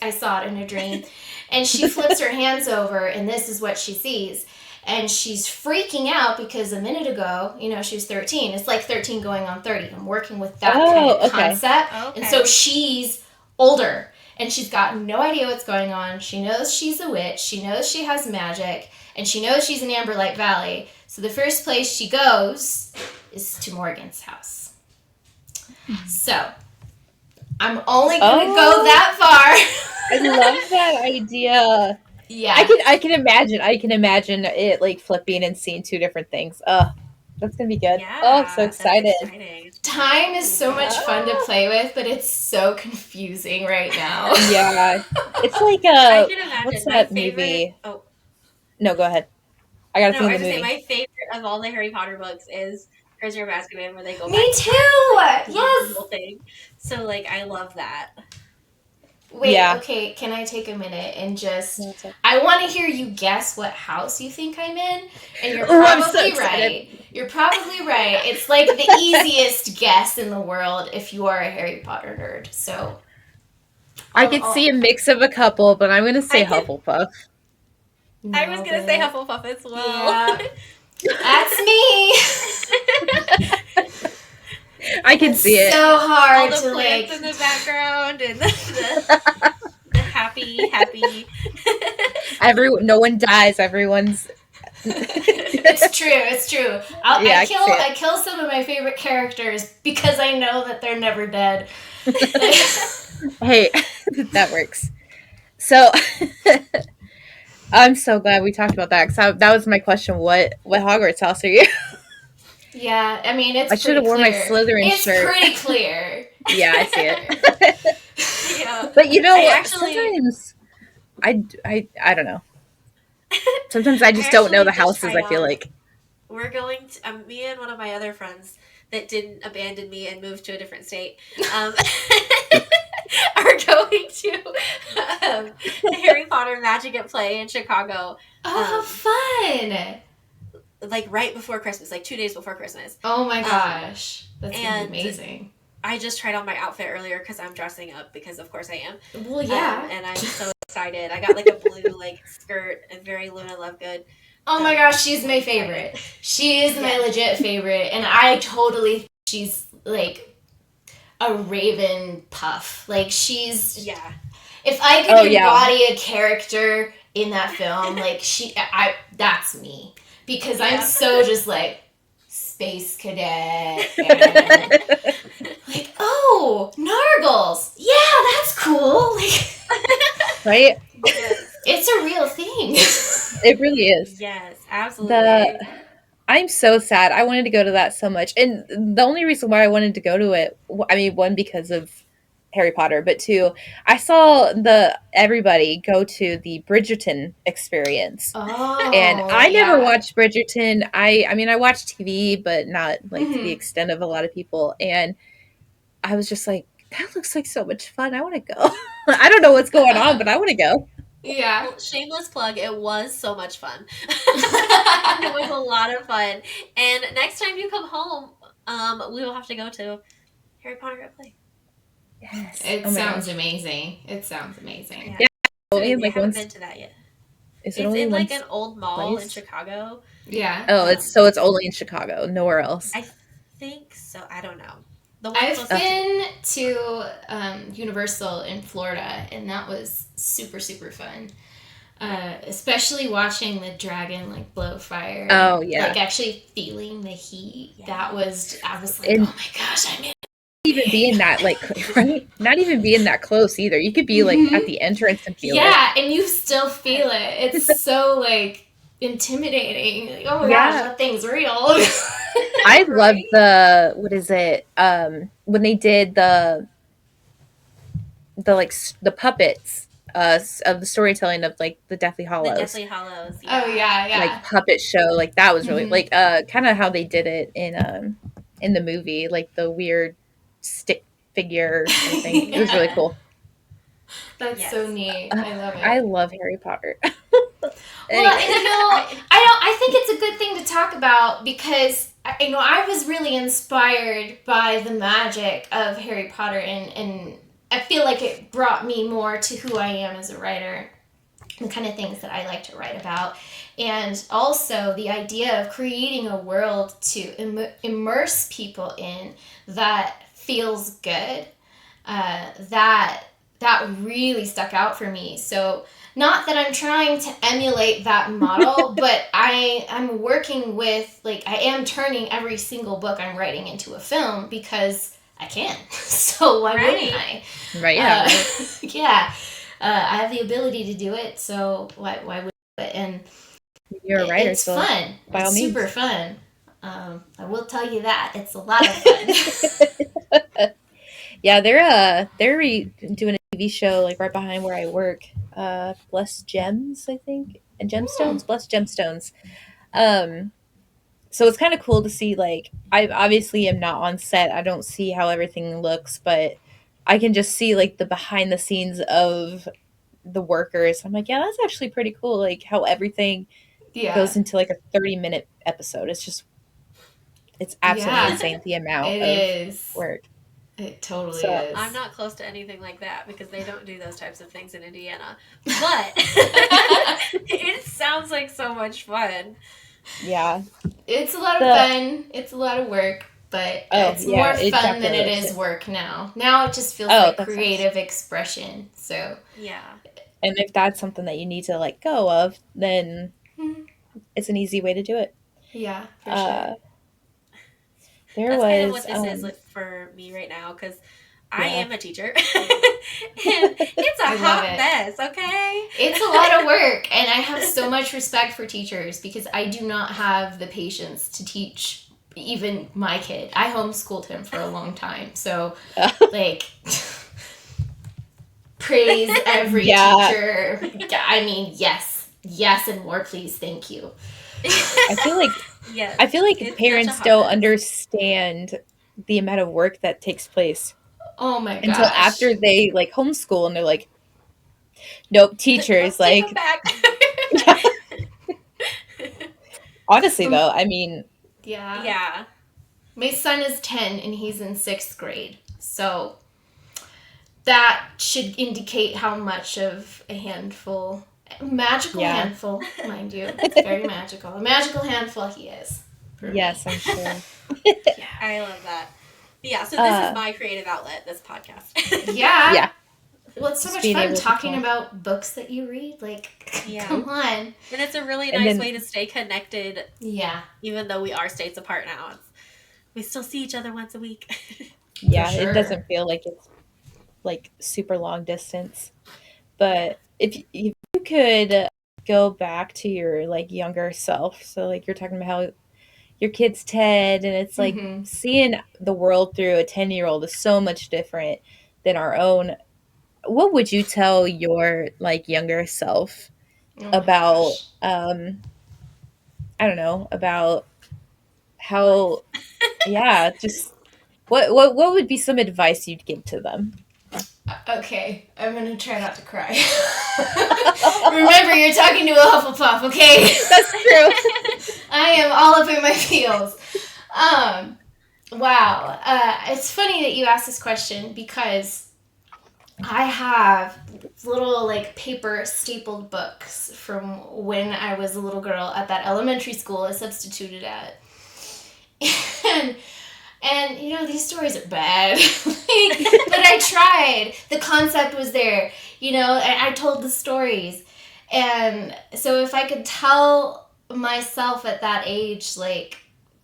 [SPEAKER 3] I saw it in a dream. And she flips her hands over and this is what she sees. And she's freaking out because a minute ago, she was 13. It's like 13 going on 30. I'm working with that kind of
[SPEAKER 2] Okay.
[SPEAKER 3] concept.
[SPEAKER 1] Okay.
[SPEAKER 3] And so she's older and she's got no idea what's going on. She knows she's a witch. She knows she has magic. And she knows she's in Amberlight Valley. So the first place she goes is to Morgan's house. So I'm only going to go that far.
[SPEAKER 2] I love that idea.
[SPEAKER 3] Yeah.
[SPEAKER 2] I can imagine it like flipping and seeing two different things. That's gonna be good.
[SPEAKER 1] Yeah,
[SPEAKER 2] Oh, I'm so
[SPEAKER 1] that's
[SPEAKER 2] excited.
[SPEAKER 1] exciting.
[SPEAKER 3] Time is so much fun to play with, but it's so confusing right now.
[SPEAKER 2] Yeah. It's like
[SPEAKER 1] I can imagine.
[SPEAKER 2] what's
[SPEAKER 1] My
[SPEAKER 2] that
[SPEAKER 1] favorite.
[SPEAKER 2] movie?
[SPEAKER 1] Oh
[SPEAKER 2] No, go ahead. I gotta
[SPEAKER 1] no,
[SPEAKER 2] think
[SPEAKER 1] I
[SPEAKER 2] of
[SPEAKER 1] was
[SPEAKER 2] the
[SPEAKER 1] just saying
[SPEAKER 2] movie.
[SPEAKER 1] my favorite of all the Harry Potter books is Prisoner of Azkaban, where they go back.
[SPEAKER 3] Me
[SPEAKER 1] in time,
[SPEAKER 3] too!
[SPEAKER 1] like, do the
[SPEAKER 3] Yes!
[SPEAKER 1] whole thing. So like, I love that.
[SPEAKER 3] Wait,
[SPEAKER 2] Yeah.
[SPEAKER 3] okay, can I take a minute and just...
[SPEAKER 2] No, it's okay.
[SPEAKER 3] I want to hear you guess what house you think I'm in, and you're
[SPEAKER 2] Oh, I'm so
[SPEAKER 3] probably
[SPEAKER 2] excited.
[SPEAKER 3] right. You're probably right. It's like the easiest guess in the world if you are a Harry Potter nerd, so...
[SPEAKER 2] I could see a mix of a couple, but I'm gonna say Hufflepuff.
[SPEAKER 1] I was gonna say Hufflepuff as well.
[SPEAKER 3] Yeah. That's me!
[SPEAKER 2] I can see it.
[SPEAKER 3] So hard
[SPEAKER 1] All the
[SPEAKER 3] to
[SPEAKER 1] plants
[SPEAKER 3] like...
[SPEAKER 1] in the background and the happy.
[SPEAKER 2] No one dies. Everyone's.
[SPEAKER 3] It's true. I
[SPEAKER 2] I
[SPEAKER 3] kill some of my favorite characters because I know that they're never dead.
[SPEAKER 2] Hey, that works. So, I'm so glad we talked about that because that was my question. What Hogwarts house are you?
[SPEAKER 3] Yeah, I mean it's.
[SPEAKER 2] I should have worn my
[SPEAKER 3] clear.
[SPEAKER 2] Slytherin
[SPEAKER 3] It's
[SPEAKER 2] shirt.
[SPEAKER 3] pretty clear.
[SPEAKER 2] Yeah, I see it.
[SPEAKER 1] Yeah.
[SPEAKER 2] But
[SPEAKER 1] actually,
[SPEAKER 2] sometimes I don't know. Sometimes I just don't know the houses. I feel like
[SPEAKER 1] we're going to me and one of my other friends that didn't abandon me and move to a different state are going to Harry Potter Magic at Play in Chicago.
[SPEAKER 3] Oh, fun!
[SPEAKER 1] Like right before Christmas, like 2 days before Christmas.
[SPEAKER 3] Oh my gosh, that's gonna be amazing.
[SPEAKER 1] I just tried on my outfit earlier because I'm dressing up because of course I am.
[SPEAKER 3] Well, yeah.
[SPEAKER 1] And I'm so excited. I got like a blue like skirt and very Luna Lovegood.
[SPEAKER 3] Oh my gosh, she's my favorite. She is my legit favorite, and I totally think she's like a Raven Puff. Like she's If I could embody a character in that film, like that's me because I'm so just like space cadet. And, like, oh, Nargles. Yeah, that's cool. Like,
[SPEAKER 2] right?
[SPEAKER 3] It's a real thing.
[SPEAKER 2] It really is.
[SPEAKER 1] Yes, absolutely.
[SPEAKER 2] I'm so sad. I wanted to go to that so much. And the only reason why I wanted to go to it, I mean, one, because of Harry Potter, but two, I saw everybody go to the Bridgerton experience.
[SPEAKER 3] Oh,
[SPEAKER 2] and I never watched Bridgerton. I mean, I watched TV, but not like to the extent of a lot of people. And I was just like, that looks like so much fun. I want to go. I don't know what's going on, but I want to go.
[SPEAKER 3] Yeah.
[SPEAKER 1] Well, shameless plug, it was so much fun. It was a lot of fun. And next time you come home, we will have to go to Harry Potter at Play.
[SPEAKER 2] Yes.
[SPEAKER 3] It sounds amazing. It sounds amazing.
[SPEAKER 1] Yeah.
[SPEAKER 2] So
[SPEAKER 1] I haven't been to that yet.
[SPEAKER 2] It's
[SPEAKER 1] in like an old mall in Chicago.
[SPEAKER 3] Yeah.
[SPEAKER 2] Oh, it's only in Chicago, nowhere else.
[SPEAKER 1] I think so. I don't know.
[SPEAKER 3] I've been to Universal in Florida, and that was super, super fun. Especially watching the dragon like blow fire.
[SPEAKER 2] Oh yeah.
[SPEAKER 3] Like actually feeling the heat. Yeah. I was like, oh my gosh, I'm in.
[SPEAKER 2] even being that like right, not even being that close either. You could be like at
[SPEAKER 3] Mm-hmm.
[SPEAKER 2] the entrance and feel it.
[SPEAKER 3] Yeah, and you still feel it. It's so like intimidating. Like, oh my gosh,
[SPEAKER 2] Yeah,
[SPEAKER 3] that thing's real.
[SPEAKER 2] I love
[SPEAKER 1] Right?
[SPEAKER 2] the what is it? When they did the like the puppets of the storytelling of like the Deathly
[SPEAKER 1] The
[SPEAKER 2] Hollows,
[SPEAKER 1] Deathly Hollows,
[SPEAKER 3] Oh
[SPEAKER 1] yeah.
[SPEAKER 3] yeah,
[SPEAKER 2] like
[SPEAKER 3] yeah.
[SPEAKER 2] puppet show, like that was really
[SPEAKER 3] Mm-hmm.
[SPEAKER 2] like kind of how they did it in the movie, like the weird stick figure kind of thing. It was really
[SPEAKER 3] Yeah.
[SPEAKER 2] cool.
[SPEAKER 3] That's so
[SPEAKER 1] Yes.
[SPEAKER 3] neat. I love
[SPEAKER 2] I
[SPEAKER 3] it.
[SPEAKER 2] love Harry Potter.
[SPEAKER 3] Well,
[SPEAKER 2] Anyway,
[SPEAKER 3] and
[SPEAKER 1] I
[SPEAKER 3] I think it's a good thing to talk about because I was really inspired by the magic of Harry Potter, and I feel like it brought me more to who I am as a writer, the kind of things that I like to write about, and also the idea of creating a world to immerse people in that feels good. That really stuck out for me. So not that I'm trying to emulate that model, but I'm working with, like, I am turning every single book I'm writing into a film because I can. So why wouldn't
[SPEAKER 1] right.
[SPEAKER 3] I?
[SPEAKER 2] right? Yeah, right.
[SPEAKER 3] Yeah, I have the ability to do it, so why would I do it? And
[SPEAKER 2] You're a writer,
[SPEAKER 3] it's
[SPEAKER 2] so
[SPEAKER 3] fun.
[SPEAKER 2] by
[SPEAKER 3] It's
[SPEAKER 2] all
[SPEAKER 3] super
[SPEAKER 2] means.
[SPEAKER 3] fun. I will tell you that it's a lot of fun.
[SPEAKER 2] Yeah, they're doing a TV show like right behind where I work. Blessed Gems, I think, and
[SPEAKER 3] Hmm.
[SPEAKER 2] Gemstones, Blessed Gemstones. Um, so it's kind of cool to see. Like, I obviously am not on set. I don't see how everything looks, but I can just see like the behind the scenes of the workers. I'm like, yeah, that's actually pretty cool. Like how everything
[SPEAKER 3] Yeah,
[SPEAKER 2] goes into like a 30-minute episode. It's absolutely
[SPEAKER 3] yeah,
[SPEAKER 2] insane the amount
[SPEAKER 3] it
[SPEAKER 2] of
[SPEAKER 3] is.
[SPEAKER 2] work.
[SPEAKER 3] It totally
[SPEAKER 2] So
[SPEAKER 1] I'm
[SPEAKER 3] is.
[SPEAKER 1] not close to anything like that because they don't do those types of things in Indiana. But it sounds like so much fun.
[SPEAKER 2] yeah,
[SPEAKER 3] It's a lot of
[SPEAKER 2] the
[SPEAKER 3] fun. It's a lot of work, but
[SPEAKER 2] oh
[SPEAKER 3] it's
[SPEAKER 2] yeah,
[SPEAKER 3] more
[SPEAKER 2] it
[SPEAKER 3] fun than
[SPEAKER 2] definitely
[SPEAKER 3] it
[SPEAKER 2] looks
[SPEAKER 3] is
[SPEAKER 2] it.
[SPEAKER 3] work now. Now it just feels
[SPEAKER 2] Oh,
[SPEAKER 3] like
[SPEAKER 2] that's nice.
[SPEAKER 3] creative expression. So,
[SPEAKER 1] Yeah.
[SPEAKER 2] And if that's something that you need to let go of, then
[SPEAKER 3] mhm.
[SPEAKER 2] it's an easy way to do it.
[SPEAKER 3] Yeah, for sure.
[SPEAKER 2] Uh, there
[SPEAKER 1] That's kind of
[SPEAKER 2] was
[SPEAKER 1] what this is for me right now because I
[SPEAKER 2] yeah,
[SPEAKER 1] am a teacher and it's a
[SPEAKER 3] I love
[SPEAKER 1] hot
[SPEAKER 3] it.
[SPEAKER 1] mess, okay?
[SPEAKER 3] It's a lot of work, and I have so much respect for teachers because I do not have the patience to teach even my kid. I homeschooled him for a long time. So, like, praise every
[SPEAKER 2] yeah.
[SPEAKER 3] teacher. I mean, yes. Yes, and more, please. Thank you.
[SPEAKER 2] I feel like
[SPEAKER 1] Yes,
[SPEAKER 2] I feel like
[SPEAKER 1] it's such a
[SPEAKER 2] parents
[SPEAKER 1] hot
[SPEAKER 2] don't
[SPEAKER 1] mess.
[SPEAKER 2] understand the amount of work that takes place
[SPEAKER 3] Oh my
[SPEAKER 2] until
[SPEAKER 3] gosh.
[SPEAKER 2] after they like homeschool and they're like, nope, teachers
[SPEAKER 1] Let's take them
[SPEAKER 2] like
[SPEAKER 1] back.
[SPEAKER 2] yeah. Honestly though, I mean,
[SPEAKER 3] Yeah.
[SPEAKER 1] Yeah.
[SPEAKER 3] My son is 10 and he's in sixth grade. So that should indicate how much of a handful, magical
[SPEAKER 2] yeah.
[SPEAKER 3] handful, mind you. It's very magical. A magical handful he is for me.
[SPEAKER 2] Yes, I'm sure.
[SPEAKER 3] Yeah.
[SPEAKER 1] I love that. Yeah, so this is
[SPEAKER 2] Uh
[SPEAKER 1] my creative outlet, this podcast.
[SPEAKER 3] Yeah.
[SPEAKER 2] yeah,
[SPEAKER 3] Well, it's so
[SPEAKER 2] just
[SPEAKER 3] much
[SPEAKER 2] being
[SPEAKER 3] fun
[SPEAKER 2] able to
[SPEAKER 3] talking
[SPEAKER 2] talk.
[SPEAKER 3] about books that you read. Like,
[SPEAKER 1] Yeah.
[SPEAKER 3] come on.
[SPEAKER 1] And it's a really
[SPEAKER 2] And
[SPEAKER 1] nice
[SPEAKER 2] then
[SPEAKER 1] way to stay connected,
[SPEAKER 3] Yeah,
[SPEAKER 1] even though we are states apart now. We still see each other once a week.
[SPEAKER 3] for
[SPEAKER 2] yeah, it
[SPEAKER 3] sure.
[SPEAKER 2] doesn't feel like it's like super long distance.
[SPEAKER 1] Yeah.
[SPEAKER 2] But if you could go back to your like younger self, so like you're talking about how your kid's 10 and it's like
[SPEAKER 3] Mm-hmm.
[SPEAKER 2] seeing the world through a 10-year-old is so much different than our own. What would you tell your like younger self
[SPEAKER 3] Oh my
[SPEAKER 2] about
[SPEAKER 3] gosh.
[SPEAKER 2] I don't know, about
[SPEAKER 1] Life.
[SPEAKER 2] how yeah, just what would be some advice you'd give to them?
[SPEAKER 3] Okay, I'm gonna try not to cry. Remember, you're talking to a Hufflepuff, okay?
[SPEAKER 2] That's true.
[SPEAKER 3] I am all up in my feels. Um, wow. It's funny that you asked this question because I have little like paper stapled books from when I was a little girl at that elementary school I substituted at. And these stories are bad. But I tried. The concept was there. I told the stories. And so if I could tell myself at that age, like,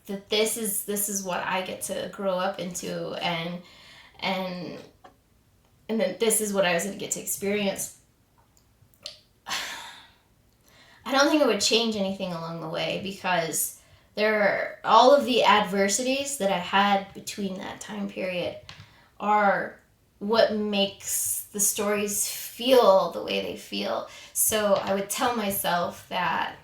[SPEAKER 3] that this is what I get to grow up into, and and then this is what I was going to get to experience. I don't think it would change anything along the way, because there are all of the adversities that I had between that time period are what makes the stories feel the way they feel. So I would tell myself that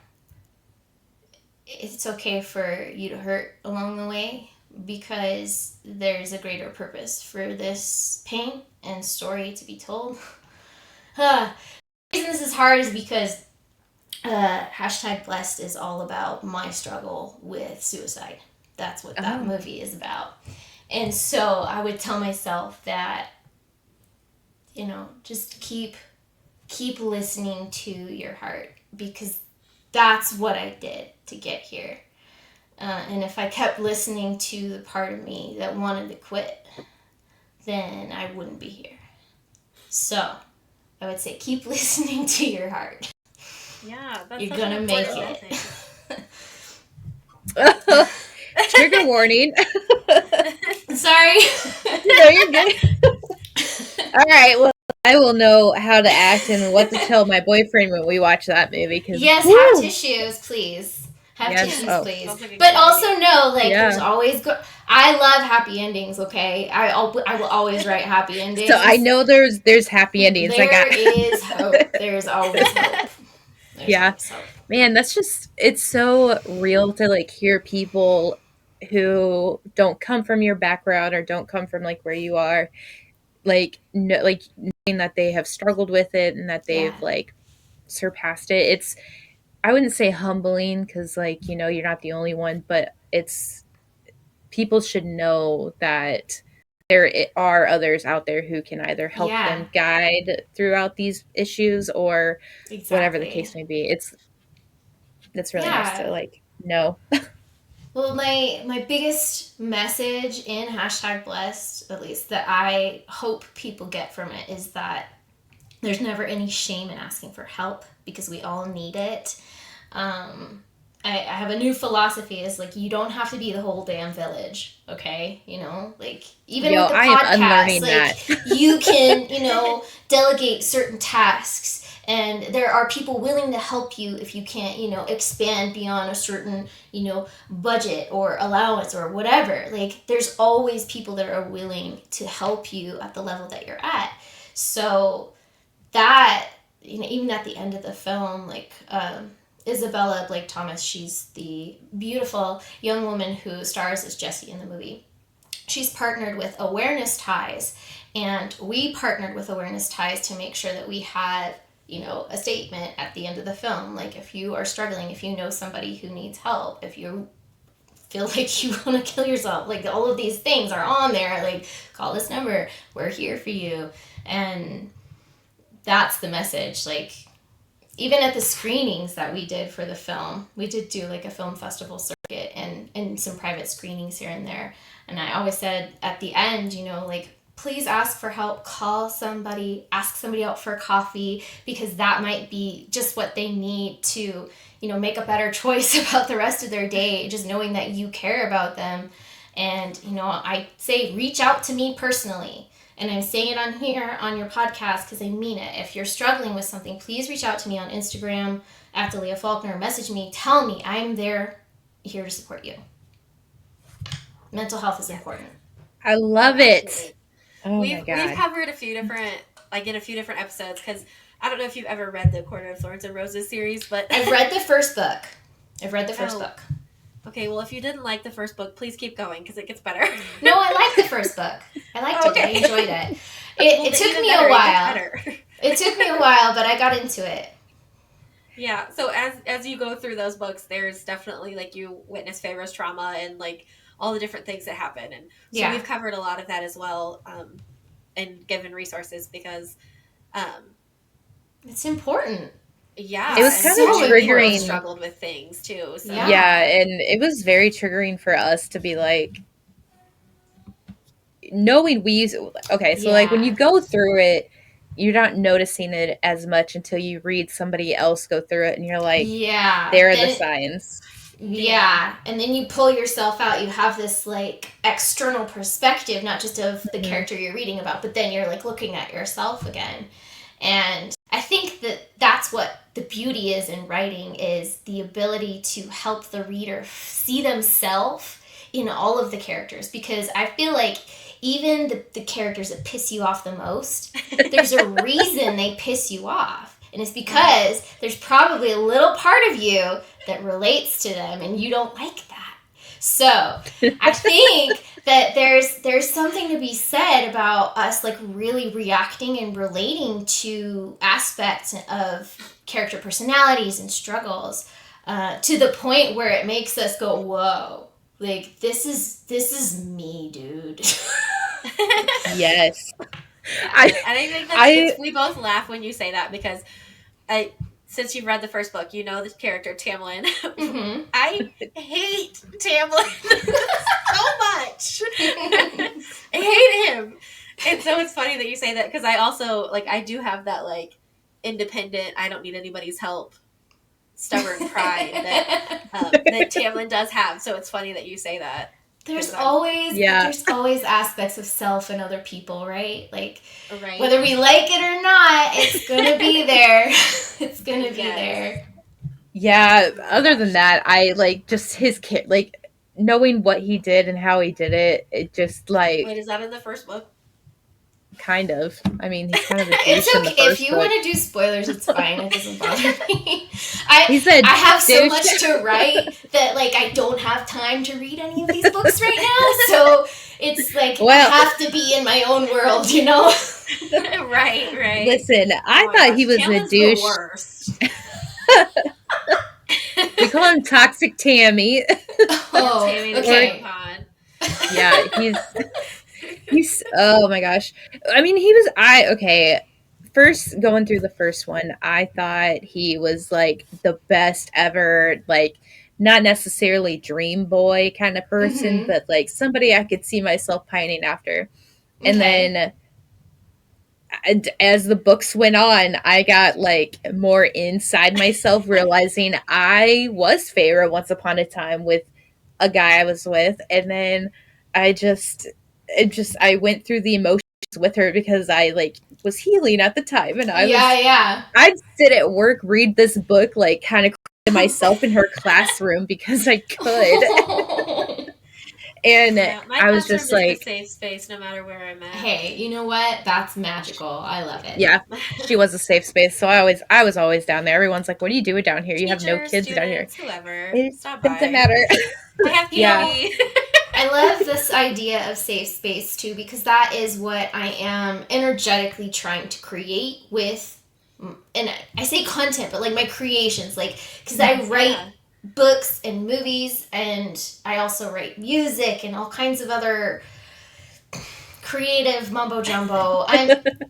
[SPEAKER 3] it's okay for you to hurt along the way, because there's a greater purpose for this pain and story to be told. The reason this is hard is because hashtag blessed is all about my struggle with suicide. That's what that movie is about. And so I would tell myself that, just keep listening to your heart, because that's what I did to get here. And if I kept listening to the part of me that wanted to quit, then I wouldn't be here. So I would say keep listening to your heart.
[SPEAKER 1] Yeah, that's
[SPEAKER 3] You're gonna make
[SPEAKER 2] it. Trigger warning.
[SPEAKER 3] Sorry.
[SPEAKER 2] No, you're good. All right. Well, I will know how to act and what to tell my boyfriend when we watch that movie. Cause,
[SPEAKER 3] yes, have tissues, please. Have tissues, please. But also know, there's always I love happy endings. Okay, I will always write happy endings.
[SPEAKER 2] So I know there's happy endings.
[SPEAKER 3] There is hope. There's always hope.
[SPEAKER 2] Man, it's so real to hear people who don't come from your background or don't come from where you are, knowing that they have struggled with it and that they've surpassed it. It's, I wouldn't say humbling, because you're not the only one, but it's, people should know that there are others out there who can either help them guide throughout these issues or whatever the case may be. It's really nice to know.
[SPEAKER 3] Well, my biggest message in hashtag blessed, at least that I hope people get from it, is that there's never any shame in asking for help, because we all need it. I have a new philosophy, is you don't have to be the whole damn village, okay? Even with the podcast, you can, delegate certain tasks, and there are people willing to help you if you can't, expand beyond a certain, budget or allowance or whatever. There's always people that are willing to help you at the level that you're at. So that, even at the end of the film, Isabella Blake Thomas, she's the beautiful young woman who stars as Jessie in the movie. She's partnered with Awareness Ties, and we partnered with Awareness Ties to make sure that we had, a statement at the end of the film. If you are struggling, if you know somebody who needs help, if you feel like you want to kill yourself, all of these things are on there. Call this number. We're here for you. And that's the message. Even at the screenings that we did for the film, we did do a film festival circuit and some private screenings here and there. And I always said at the end, please ask for help, call somebody, ask somebody out for coffee, because that might be just what they need to, make a better choice about the rest of their day, just knowing that you care about them. And, I say reach out to me personally. And I'm saying it on here on your podcast because I mean it. If you're struggling with something, please reach out to me on Instagram at Dalea Faulkner. Message me. Tell me. I'm there, here to support you. Mental health is important.
[SPEAKER 2] I love it. Oh
[SPEAKER 1] we've covered a few different, in a few different episodes, because I don't know if you've ever read the Quarter of Thorns and Roses series, but
[SPEAKER 3] I've read the first book. book.
[SPEAKER 1] Okay, well, if you didn't like the first book, please keep going, because it gets better.
[SPEAKER 3] No, I liked the first book. I liked it. I enjoyed it. It took me a while. It took me a while, but I got into it.
[SPEAKER 1] Yeah, so as you go through those books, there's definitely, you witness Feyre's trauma and, all the different things that happen. And so we've covered a lot of that as well, and given resources, because
[SPEAKER 3] it's important.
[SPEAKER 1] Yeah,
[SPEAKER 2] it was kind of triggering.
[SPEAKER 1] Struggled with things too. So.
[SPEAKER 2] Yeah, and it was very triggering for us to be knowing we use. Okay, so when you go through it, you're not noticing it as much until you read somebody else go through it, and you're like, there are the signs.
[SPEAKER 1] Yeah.
[SPEAKER 3] Yeah, and then you pull yourself out. You have this like external perspective, not just of the
[SPEAKER 2] Mhm.
[SPEAKER 3] character you're reading about, but then you're like looking at yourself again. And I think that that's what the beauty is in writing, is the ability to help the reader see themselves in all of the characters, because I feel like even the characters that piss you off the most, there's a reason they piss you off. And it's because there's probably a little part of you that relates to them and you don't like that. So I think that there's something to be said about us like really reacting and relating to aspects of character personalities and struggles, to the point where it makes us go, whoa, like this is me, dude.
[SPEAKER 2] Yes.
[SPEAKER 1] Yeah.
[SPEAKER 2] I
[SPEAKER 1] And I think
[SPEAKER 2] I
[SPEAKER 1] we both laugh when you say that, because I since you've read the first book, you know this character Tamlin.
[SPEAKER 3] Mm-hmm.
[SPEAKER 1] I hate Tamlin so much. I hate him. And so it's funny that you say that, because I also like I do have that like independent, I don't need anybody's help, stubborn pride that Tamlin does have. So it's funny that you say that.
[SPEAKER 3] there's
[SPEAKER 1] 'Cause I'm
[SPEAKER 3] always
[SPEAKER 2] yeah.
[SPEAKER 3] there's always aspects of self and other people, right? Like
[SPEAKER 1] right.
[SPEAKER 3] whether we like it or not, it's gonna be there. It's gonna be
[SPEAKER 1] Yes.
[SPEAKER 3] there.
[SPEAKER 2] Yeah,
[SPEAKER 1] Oh my
[SPEAKER 2] other than
[SPEAKER 1] gosh.
[SPEAKER 2] that, I like just like knowing what he did and how he did it, it just
[SPEAKER 1] Wait,
[SPEAKER 2] like
[SPEAKER 1] is that in the first book?
[SPEAKER 2] kind of. I mean, he's kind of a
[SPEAKER 3] It's
[SPEAKER 2] douche in the
[SPEAKER 3] okay if
[SPEAKER 2] first
[SPEAKER 3] you
[SPEAKER 2] book.
[SPEAKER 3] want to do spoilers. It's fine. It doesn't bother me. I
[SPEAKER 2] He's a
[SPEAKER 3] I have so
[SPEAKER 2] douche.
[SPEAKER 3] much to write that like I don't have time to read any of these books right now. So it's like I
[SPEAKER 2] Well,
[SPEAKER 3] have to be in my own world, you know.
[SPEAKER 1] Right, right.
[SPEAKER 2] listen,
[SPEAKER 1] Oh
[SPEAKER 2] I
[SPEAKER 1] my
[SPEAKER 2] thought
[SPEAKER 1] gosh,
[SPEAKER 2] he was a
[SPEAKER 1] Tamlin's the
[SPEAKER 2] douche.
[SPEAKER 1] worst.
[SPEAKER 2] We call him Toxic Tammy.
[SPEAKER 1] Or
[SPEAKER 3] Oh,
[SPEAKER 1] Tammy the
[SPEAKER 2] Or
[SPEAKER 3] okay.
[SPEAKER 1] tampon.
[SPEAKER 2] yeah, he's oh my gosh. I mean, he was I okay. First going through the first one, I thought he was like the best ever, like not necessarily dream boy kind of person,
[SPEAKER 3] Mm-hmm.
[SPEAKER 2] but like somebody I could see myself pining after. And
[SPEAKER 3] Okay.
[SPEAKER 2] then as the books went on, I got like more inside myself, realizing I was Feyre once upon a time with a guy I was with, and then I just, I went through the emotions with her because I like was healing at the time, and
[SPEAKER 3] Yeah, yeah.
[SPEAKER 2] I'd sit at work, read this book, like kind of to myself in her classroom because I could, and
[SPEAKER 1] Yeah, my
[SPEAKER 2] I was
[SPEAKER 1] classroom
[SPEAKER 2] just
[SPEAKER 1] is the
[SPEAKER 2] like,
[SPEAKER 1] safe space no matter where I'm at.
[SPEAKER 3] Hey, you know what? That's magical. I love it.
[SPEAKER 2] yeah, she was a safe space. So I was always down there. Everyone's like, "What are you doing down here? You have no
[SPEAKER 1] Teachers,
[SPEAKER 2] kids down here."
[SPEAKER 1] students, whoever,
[SPEAKER 2] It
[SPEAKER 1] stop
[SPEAKER 2] doesn't
[SPEAKER 1] by.
[SPEAKER 2] matter.
[SPEAKER 1] I have
[SPEAKER 3] You know,
[SPEAKER 2] Yeah.
[SPEAKER 1] candy.
[SPEAKER 3] I love this idea of safe space too, because that is what I am energetically trying to create with, and I say content, but like my creations, like because I write
[SPEAKER 1] Yeah.
[SPEAKER 3] books and movies, and I also write music and all kinds of other creative mumbo jumbo.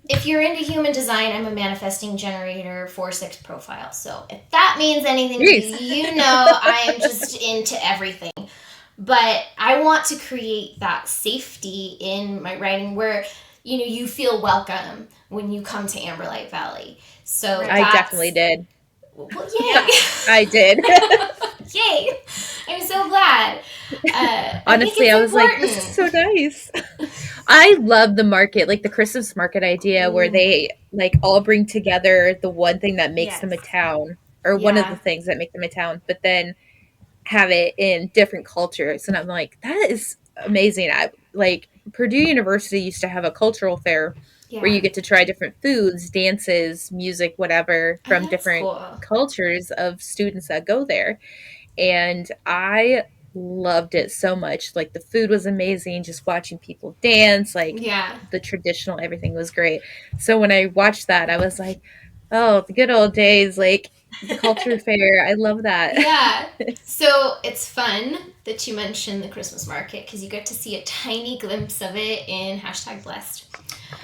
[SPEAKER 3] If you're into human design, I'm a manifesting generator 4/6 profile. So if that means anything to
[SPEAKER 2] Jeez.
[SPEAKER 3] you, you know I am just into everything. But I want to create that safety in my writing where you feel welcome when you come to Amberlight Valley. So
[SPEAKER 1] Right.
[SPEAKER 2] I definitely
[SPEAKER 3] that's
[SPEAKER 2] did.
[SPEAKER 3] well,
[SPEAKER 1] Yeah.
[SPEAKER 3] yay.
[SPEAKER 2] I did.
[SPEAKER 3] Yay. I'm so glad. I think
[SPEAKER 2] Honestly,
[SPEAKER 3] it's
[SPEAKER 2] I was like, this is so
[SPEAKER 3] important.
[SPEAKER 2] nice. I love the market, like the Christmas market idea where
[SPEAKER 3] Ooh.
[SPEAKER 2] they like all bring together the one thing that makes them a
[SPEAKER 1] Yes.
[SPEAKER 2] town or one of the
[SPEAKER 3] Yeah.
[SPEAKER 2] things that make them a town, but then have it in different cultures. And I'm like, that is amazing. I like Purdue University used to have a cultural fair where
[SPEAKER 3] Yeah.
[SPEAKER 2] you get to try different foods, dances, music, whatever
[SPEAKER 3] Oh,
[SPEAKER 2] from
[SPEAKER 3] that's
[SPEAKER 2] different
[SPEAKER 3] cool.
[SPEAKER 2] cultures of students that go there. And I loved it so much. Like the food was amazing, just watching people dance, like
[SPEAKER 3] Yeah.
[SPEAKER 2] the traditional everything was great. So when I watched that, I was like, oh, the good old days, like the culture fair. I love that.
[SPEAKER 3] Yeah. So it's fun that you mentioned the Christmas market because you get to see a tiny glimpse of it in #blessed.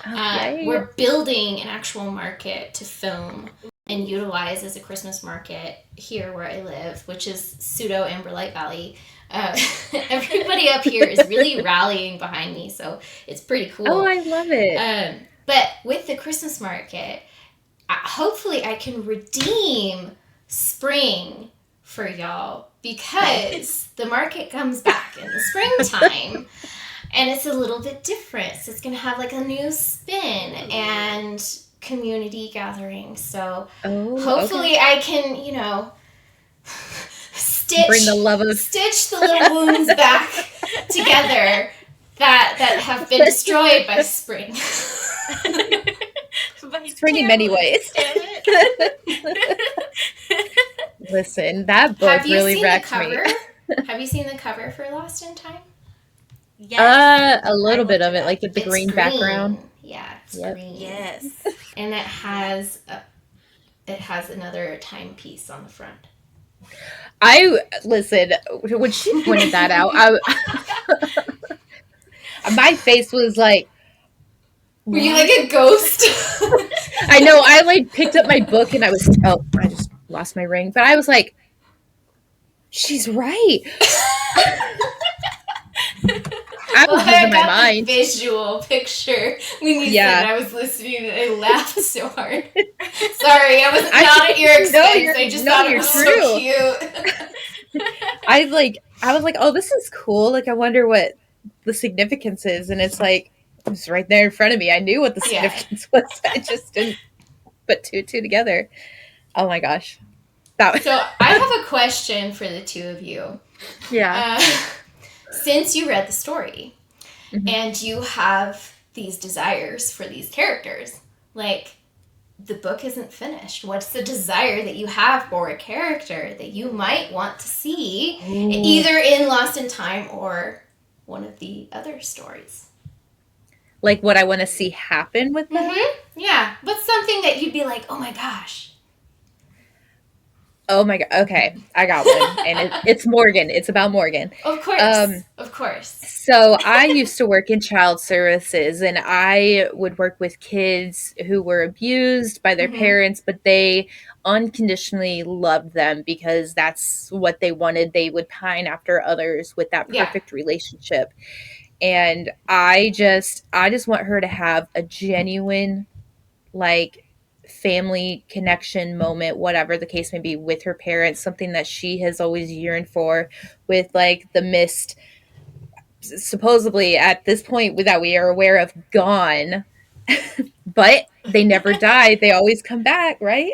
[SPEAKER 2] Oh, yay.
[SPEAKER 3] We're building an actual market to film and utilize as a Christmas market here where I live, which is pseudo Amberlight Valley. Everybody up here is really rallying behind me, so it's pretty
[SPEAKER 2] Oh,
[SPEAKER 3] cool.
[SPEAKER 2] I love it.
[SPEAKER 3] But with the Christmas market, hopefully I can redeem spring for y'all because the market comes back in the springtime and it's a little bit different. So it's going to have like a new spin and community gathering. So hopefully
[SPEAKER 2] okay.
[SPEAKER 3] I can,
[SPEAKER 2] Bring the love of
[SPEAKER 3] stitch the little wounds back together that have been destroyed by spring.
[SPEAKER 2] Spring in many ways. Listen, that book really wrecked me.
[SPEAKER 3] Have you seen the cover for Lost in Time?
[SPEAKER 1] Yes.
[SPEAKER 2] A little bit of it, like with the green background.
[SPEAKER 3] Yeah, it's
[SPEAKER 2] Yep.
[SPEAKER 3] green.
[SPEAKER 1] Yes.
[SPEAKER 3] And it has another timepiece on the front.
[SPEAKER 2] Listen, when she pointed that out, my face was like,
[SPEAKER 3] what? Were you like a ghost?
[SPEAKER 2] I know. I like picked up my book and I just lost my ring. But I was like, she's right. I was losing my mind.
[SPEAKER 3] The visual picture when you said I was listening and I laughed so hard. Sorry, I was not at your expense. I just thought it was so cute.
[SPEAKER 2] I was like, oh, this is cool. Like, I wonder what the significance is. And it's like, it was right there in front of me. I knew what the significance was. I just didn't put two together. Oh my gosh.
[SPEAKER 3] So I have a question for the two of you.
[SPEAKER 2] Yeah.
[SPEAKER 3] Since you read the story and you have these desires for these characters, like, the book isn't finished. What's the desire that you have for a character that you might want to see either in Lost in Time or one of the other stories?
[SPEAKER 2] Like what I want to see happen with them?
[SPEAKER 3] Yeah. What's something that you'd be like, oh my gosh.
[SPEAKER 2] Oh my god. Okay. I got one. And it's Morgan. It's about Morgan.
[SPEAKER 3] Of course. Of course.
[SPEAKER 2] So I used to work in child services and I would work with kids who were abused by their parents, but they unconditionally loved them because that's what they wanted. They would pine after others with that perfect relationship. And I just want her to have a genuine, like, family connection moment, whatever the case may be, with her parents, something that she has always yearned for, with like the mist supposedly at this point that we are aware of gone. But they never die. They always come back, right?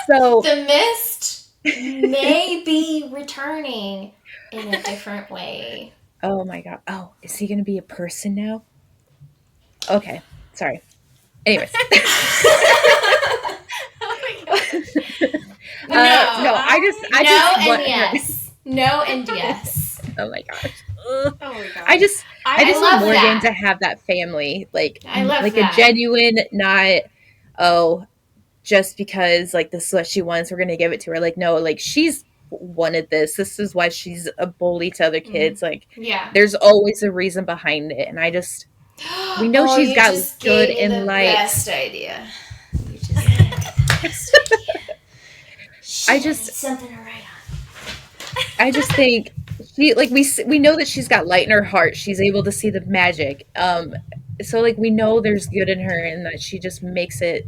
[SPEAKER 2] So
[SPEAKER 3] the mist may be returning in a different way.
[SPEAKER 2] Oh my god. Oh, is he gonna be a person now? Okay. Sorry. Anyways.
[SPEAKER 3] Oh my gosh.
[SPEAKER 2] No, I just
[SPEAKER 3] want yes. No and yes.
[SPEAKER 2] Oh my gosh.
[SPEAKER 1] Oh my gosh.
[SPEAKER 2] I just want Morgan to have that family, like a genuine, not just because like this is what she wants, we're gonna give it to her. Like, no, like she's wanted this. This is why she's a bully to other kids. Like, there's always a reason behind it, and we know she's got good in life.
[SPEAKER 3] Best idea. You just gave the best idea. Something to write on.
[SPEAKER 2] I just think we know that she's got light in her heart. She's able to see the magic. So like we know there's good in her, and that she just makes it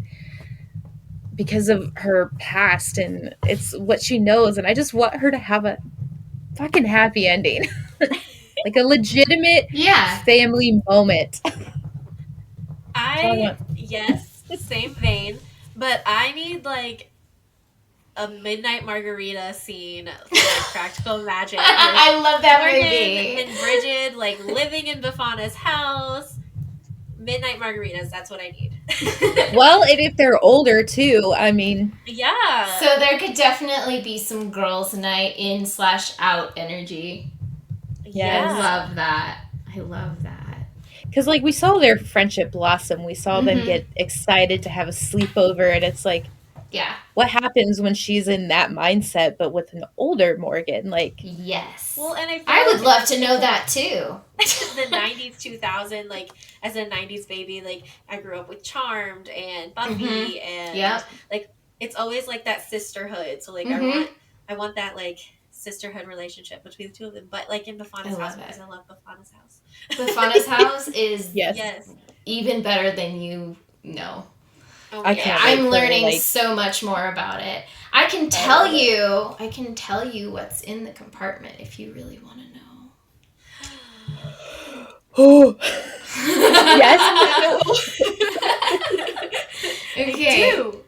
[SPEAKER 2] because of her past, and it's what she knows. And I just want her to have a fucking happy ending. Like a legitimate family moment.
[SPEAKER 1] Yes, same vein, but I need like a midnight margarita scene for like Practical Magic.
[SPEAKER 3] I love that
[SPEAKER 1] Morgan
[SPEAKER 3] movie.
[SPEAKER 1] And Bridget like living in Bafana's house. Midnight margaritas, that's what I need.
[SPEAKER 2] Well, and if they're older too, I mean.
[SPEAKER 1] Yeah.
[SPEAKER 3] So there could definitely be some girls' night in/out energy.
[SPEAKER 2] Yeah.
[SPEAKER 3] I love that.
[SPEAKER 2] Because, like, we saw their friendship blossom. We saw them get excited to have a sleepover, and it's like, what happens when she's in that mindset, but with an older Morgan? Like,
[SPEAKER 3] yes.
[SPEAKER 1] Well, and
[SPEAKER 3] I would love to know that too.
[SPEAKER 1] The 90s, 2000, like, as a 90s baby, like, I grew up with Charmed and Buffy, and like, it's always like that sisterhood. So, like, I want that, like, sisterhood relationship between the two of them, but like in Bafana's house, because I love Bafana's house.
[SPEAKER 3] Bafana's house is
[SPEAKER 2] yes
[SPEAKER 3] even better than you know.
[SPEAKER 1] Oh my
[SPEAKER 2] I
[SPEAKER 3] Yeah,
[SPEAKER 2] can't
[SPEAKER 1] gosh.
[SPEAKER 2] wait
[SPEAKER 3] I'm
[SPEAKER 2] for
[SPEAKER 3] learning
[SPEAKER 2] like
[SPEAKER 3] so much more about it.
[SPEAKER 2] I love it.
[SPEAKER 3] I can tell you what's in the compartment if you really want to
[SPEAKER 2] Oh yes,
[SPEAKER 3] know.
[SPEAKER 1] I
[SPEAKER 3] Okay.
[SPEAKER 1] do.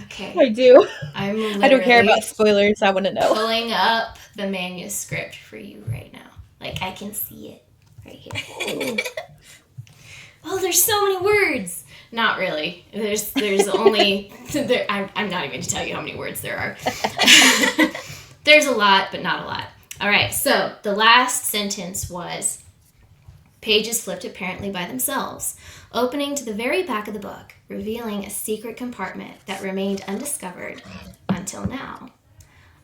[SPEAKER 3] Okay.
[SPEAKER 2] I do.
[SPEAKER 3] I'm
[SPEAKER 2] I don't care
[SPEAKER 3] literally
[SPEAKER 2] about spoilers. I want to know.
[SPEAKER 3] pulling up the manuscript for you right now. Like I can see it right here.
[SPEAKER 2] Oh.
[SPEAKER 3] Oh, there's so many words. Not really. There's only I'm not even going to tell you how many words there are. There's a lot, but not a lot. All right. So the last sentence was pages flipped apparently by themselves, opening to the very back of the book, revealing a secret compartment that remained undiscovered until now.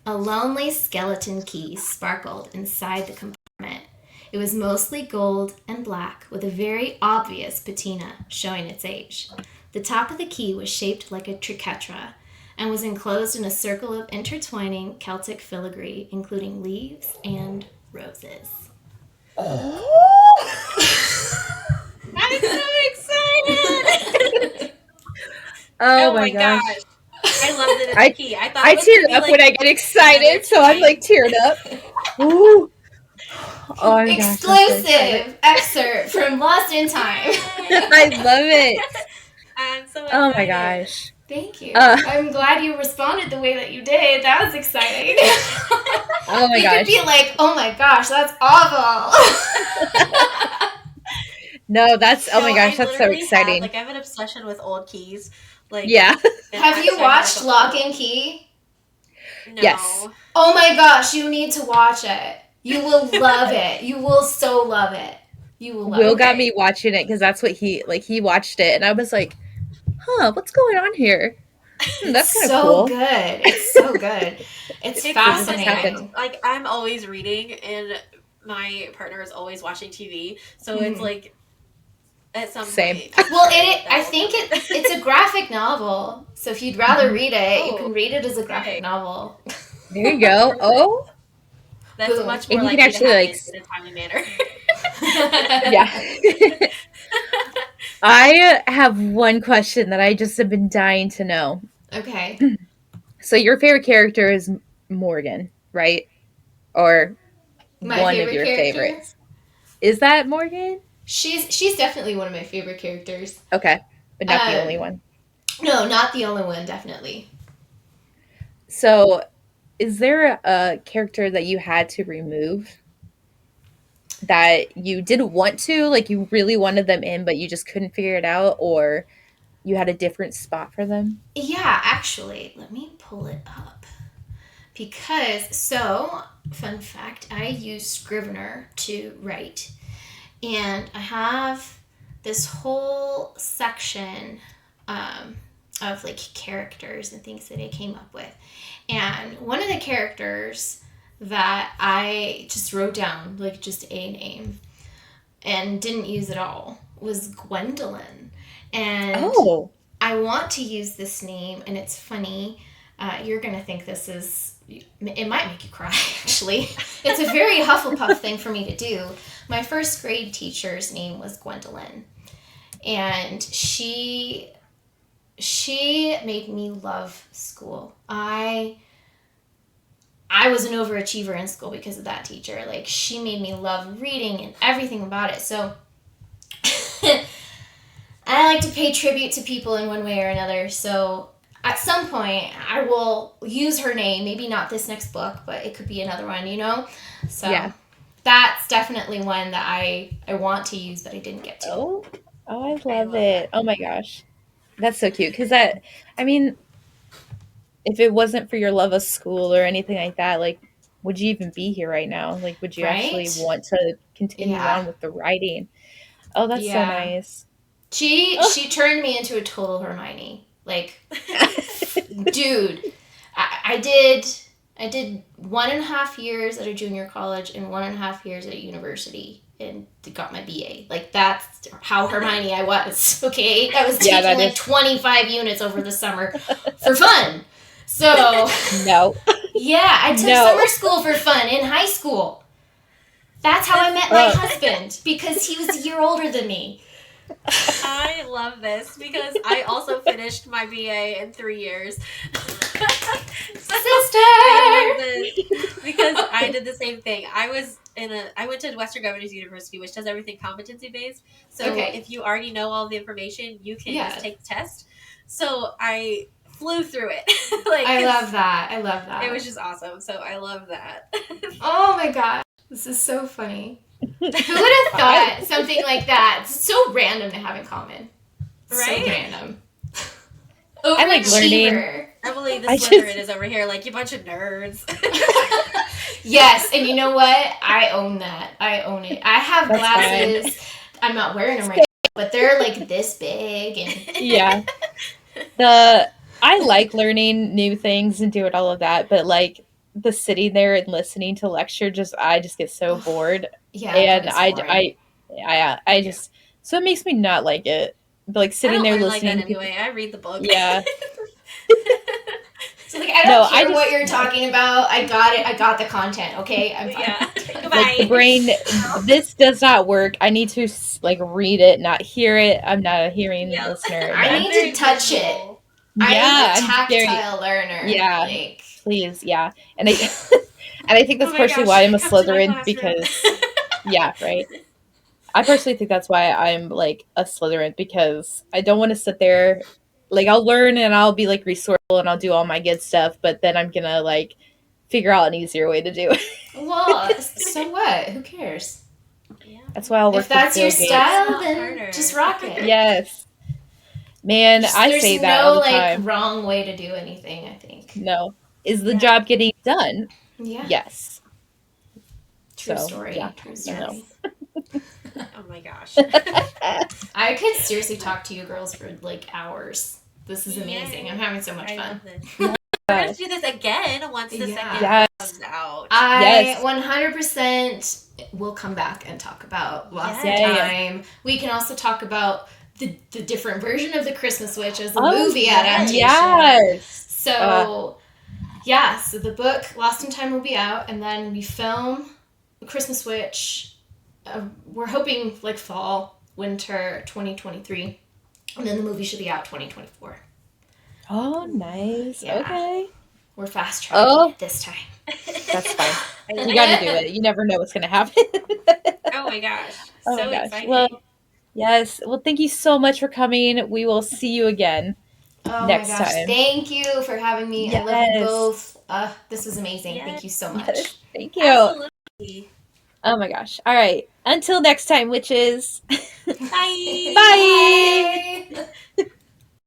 [SPEAKER 3] A lonely skeleton key sparkled inside the compartment. It was mostly gold and black, with a very obvious patina showing its age. The top of the key was shaped like a triquetra and was enclosed in a circle of intertwining Celtic filigree, including leaves and roses.
[SPEAKER 1] I'm so excited.
[SPEAKER 2] Oh
[SPEAKER 1] Oh
[SPEAKER 2] my
[SPEAKER 1] my gosh.
[SPEAKER 2] gosh.
[SPEAKER 1] I loved it as a
[SPEAKER 2] I
[SPEAKER 1] key. I thought
[SPEAKER 2] I
[SPEAKER 1] it was gonna
[SPEAKER 2] tear
[SPEAKER 1] be
[SPEAKER 2] up when
[SPEAKER 1] like
[SPEAKER 2] I get
[SPEAKER 1] another
[SPEAKER 2] excited, so I'm
[SPEAKER 1] time.
[SPEAKER 2] like teared up. Ooh. Oh my gosh, I'm so excited.
[SPEAKER 3] Exclusive excerpt from Lost in Time.
[SPEAKER 2] I love it.
[SPEAKER 1] I'm so
[SPEAKER 2] Oh my
[SPEAKER 1] excited.
[SPEAKER 2] gosh.
[SPEAKER 3] Thank you.
[SPEAKER 2] Uh,
[SPEAKER 3] I'm glad you responded the way that you did. That was exciting.
[SPEAKER 2] oh my
[SPEAKER 3] You could be
[SPEAKER 2] gosh.
[SPEAKER 3] like, oh my gosh, that's awful.
[SPEAKER 2] No, that's oh
[SPEAKER 1] No,
[SPEAKER 2] my gosh,
[SPEAKER 1] I
[SPEAKER 2] that's so
[SPEAKER 1] literally have
[SPEAKER 2] exciting.
[SPEAKER 1] like I have an obsession with old keys. Like
[SPEAKER 2] Yeah.
[SPEAKER 1] in
[SPEAKER 3] Have
[SPEAKER 1] fact,
[SPEAKER 3] you
[SPEAKER 1] so I have like
[SPEAKER 3] watched
[SPEAKER 1] a
[SPEAKER 3] Lock
[SPEAKER 1] whole
[SPEAKER 3] and Key?
[SPEAKER 2] Yes.
[SPEAKER 1] no.
[SPEAKER 3] Oh my gosh, you need to watch it. You will love it. You will so love it. You will love.
[SPEAKER 2] Will got
[SPEAKER 3] Okay.
[SPEAKER 2] me watching it because that's what he watched it and I was like, huh, what's going on here?
[SPEAKER 3] It's
[SPEAKER 2] That's kind of
[SPEAKER 3] so
[SPEAKER 2] cool.
[SPEAKER 3] good. It's so good. It's
[SPEAKER 1] It's so funny.
[SPEAKER 2] happened.
[SPEAKER 3] fascinating.
[SPEAKER 1] Like I'm always reading and my partner is always watching TV. So it's
[SPEAKER 3] Mhm.
[SPEAKER 1] like at some
[SPEAKER 2] Same.
[SPEAKER 1] point I'm
[SPEAKER 3] Well,
[SPEAKER 1] sure that
[SPEAKER 3] I
[SPEAKER 1] will
[SPEAKER 3] think
[SPEAKER 1] come in.
[SPEAKER 3] it's a graphic novel. So if you'd rather read it, you
[SPEAKER 1] Oh,
[SPEAKER 3] can read it as a graphic
[SPEAKER 1] okay.
[SPEAKER 3] novel.
[SPEAKER 2] There you go. Oh,
[SPEAKER 1] That's
[SPEAKER 3] Boom.
[SPEAKER 1] much more
[SPEAKER 2] and you can
[SPEAKER 1] likely to
[SPEAKER 2] actually
[SPEAKER 1] happen
[SPEAKER 2] like
[SPEAKER 1] in a timely manner.
[SPEAKER 2] yeah. I have one question that I just have been dying to know.
[SPEAKER 3] Okay.
[SPEAKER 2] So your favorite character is Morgan, right? Or
[SPEAKER 3] My
[SPEAKER 2] one of
[SPEAKER 3] favorite
[SPEAKER 2] your
[SPEAKER 3] character?
[SPEAKER 2] favorites. Is that Morgan?
[SPEAKER 3] She's definitely one of my favorite characters.
[SPEAKER 2] Okay, but not the only
[SPEAKER 3] Um,
[SPEAKER 2] one.
[SPEAKER 3] no, not the only one, definitely.
[SPEAKER 2] So, is there a character that you had to remove that you didn't want to, like you really wanted them in, but you just couldn't figure it out, or you had a different spot for them?
[SPEAKER 3] Yeah, actually, let me pull it up. Because, so, fun fact, I use Scrivener to write. And I have this whole section of like characters and things that I came up with. And one of the characters that I just wrote down, like just a name, and didn't use at all was Gwendolyn. And
[SPEAKER 2] Oh,
[SPEAKER 3] I want to use this name, and it's funny. You're going to think this is, it might make you cry, actually. It's a very Hufflepuff thing for me to do. My first grade teacher's name was Gwendolyn, and she made me love school. I was an overachiever in school because of that teacher. Like, she made me love reading and everything about it. So I like to pay tribute to people in one way or another. So at some point, I will use her name. Maybe not this next book, but it could be another one, you know? So
[SPEAKER 2] yeah.
[SPEAKER 3] that's definitely one that I want to use, but I didn't get to.
[SPEAKER 2] Oh, I
[SPEAKER 1] I
[SPEAKER 2] love
[SPEAKER 1] love
[SPEAKER 2] it.
[SPEAKER 1] that.
[SPEAKER 2] Oh my gosh. That's so cute. Because I mean, if it wasn't for your love of school or anything like that, like, would you even be here right now? Like, would you actually
[SPEAKER 3] Right?
[SPEAKER 2] want to continue
[SPEAKER 3] Yeah.
[SPEAKER 2] on with the writing? Oh, that's so
[SPEAKER 3] Yeah.
[SPEAKER 2] nice.
[SPEAKER 3] She turned me into a total Hermione. Like, dude, I did 1.5 years at a junior college and 1.5 years at university and got my BA. Like, that's how Hermione I was. Okay, I was
[SPEAKER 2] Yeah,
[SPEAKER 3] taking
[SPEAKER 2] that
[SPEAKER 3] like
[SPEAKER 2] is
[SPEAKER 3] 25 units over the summer for fun. So
[SPEAKER 2] no.
[SPEAKER 3] yeah, I took
[SPEAKER 2] No.
[SPEAKER 3] summer school for fun in high school. That's how I met my husband because he was a year older than me.
[SPEAKER 1] I love this because I also finished my BA in 3 years. So
[SPEAKER 3] Sister!
[SPEAKER 1] because I did the same thing. I went to Western Governors University, which does everything competency based. So if you already know all the information, you can just take the test. So I flew through it.
[SPEAKER 3] I love that. I love that.
[SPEAKER 1] It was just awesome. So I love that.
[SPEAKER 3] Oh my god. This is so funny. Who would have thought something like that? It's so random to have in common.
[SPEAKER 1] Right?
[SPEAKER 3] So random.
[SPEAKER 2] I like learning.
[SPEAKER 1] Emily, the Slytherin is over here like, you bunch of nerds.
[SPEAKER 3] Yes, and you know what? I own that. I own it. I have glasses. I'm not wearing them right now, but they're like this big. And
[SPEAKER 2] yeah. I like learning new things and doing all of that, but like the sitting there and listening to lecture, I just get so bored.
[SPEAKER 3] Yeah,
[SPEAKER 2] and I just so it makes me not like it. But like sitting there listening.
[SPEAKER 1] Like that anyway. I read the book.
[SPEAKER 2] Yeah.
[SPEAKER 3] So like I don't care what you're talking about. I got it. I got the content. Okay, I'm fine.
[SPEAKER 1] Yeah. Goodbye.
[SPEAKER 2] Like the brain, this does not work. I need to like read it, not hear it. I'm not a hearing listener.
[SPEAKER 3] I need to touch it. I'm a tactile learner.
[SPEAKER 2] Yeah,
[SPEAKER 3] like,
[SPEAKER 2] please, yeah. And I think that's partially why I'm a Slytherin because, yeah, right. I personally think that's why I'm like a Slytherin because I don't want to sit there. Like I'll learn and I'll be like resourceful and I'll do all my good stuff, but then I'm gonna like figure out an easier way to do it.
[SPEAKER 3] Well, so what? Who cares?
[SPEAKER 1] Yeah.
[SPEAKER 2] That's why I'll work.
[SPEAKER 3] If that's your style, then just rock it.
[SPEAKER 2] Yes. Man, I say that all the time.
[SPEAKER 3] There's no like wrong way to do anything, I think.
[SPEAKER 2] No. Is the job getting done?
[SPEAKER 3] Yeah.
[SPEAKER 2] Yes.
[SPEAKER 3] True story.
[SPEAKER 2] Yeah.
[SPEAKER 3] True story.
[SPEAKER 1] Oh my gosh.
[SPEAKER 3] I could seriously talk to you girls for like hours. This is amazing. I'm having so much fun.
[SPEAKER 1] We're going to do this again once the second comes out.
[SPEAKER 3] I 100% will come back and talk about Lost in Time. We can also talk about the different version of the Christmas Witch as a movie adaptation.
[SPEAKER 2] Yes.
[SPEAKER 3] So, so the book Lost in Time will be out, and then we film The Christmas Witch. We're hoping like fall, winter 2023, and then the movie should be out 2024.
[SPEAKER 2] Oh, nice. Yeah. Okay.
[SPEAKER 3] We're fast tracking it this time.
[SPEAKER 2] That's fine. You got to do it. You never know what's going to happen.
[SPEAKER 1] Oh my gosh.
[SPEAKER 2] Oh
[SPEAKER 1] so
[SPEAKER 2] my gosh.
[SPEAKER 1] exciting.
[SPEAKER 2] Well, yes. Well, thank you so much for coming. We will see you again next time.
[SPEAKER 3] Thank you for having me. Yes. I love you both. This was amazing. Yes. Thank you so much.
[SPEAKER 2] Yes. Thank you.
[SPEAKER 1] Absolutely.
[SPEAKER 2] Oh my gosh. All right. Until next time, witches.
[SPEAKER 1] Bye.
[SPEAKER 3] Bye.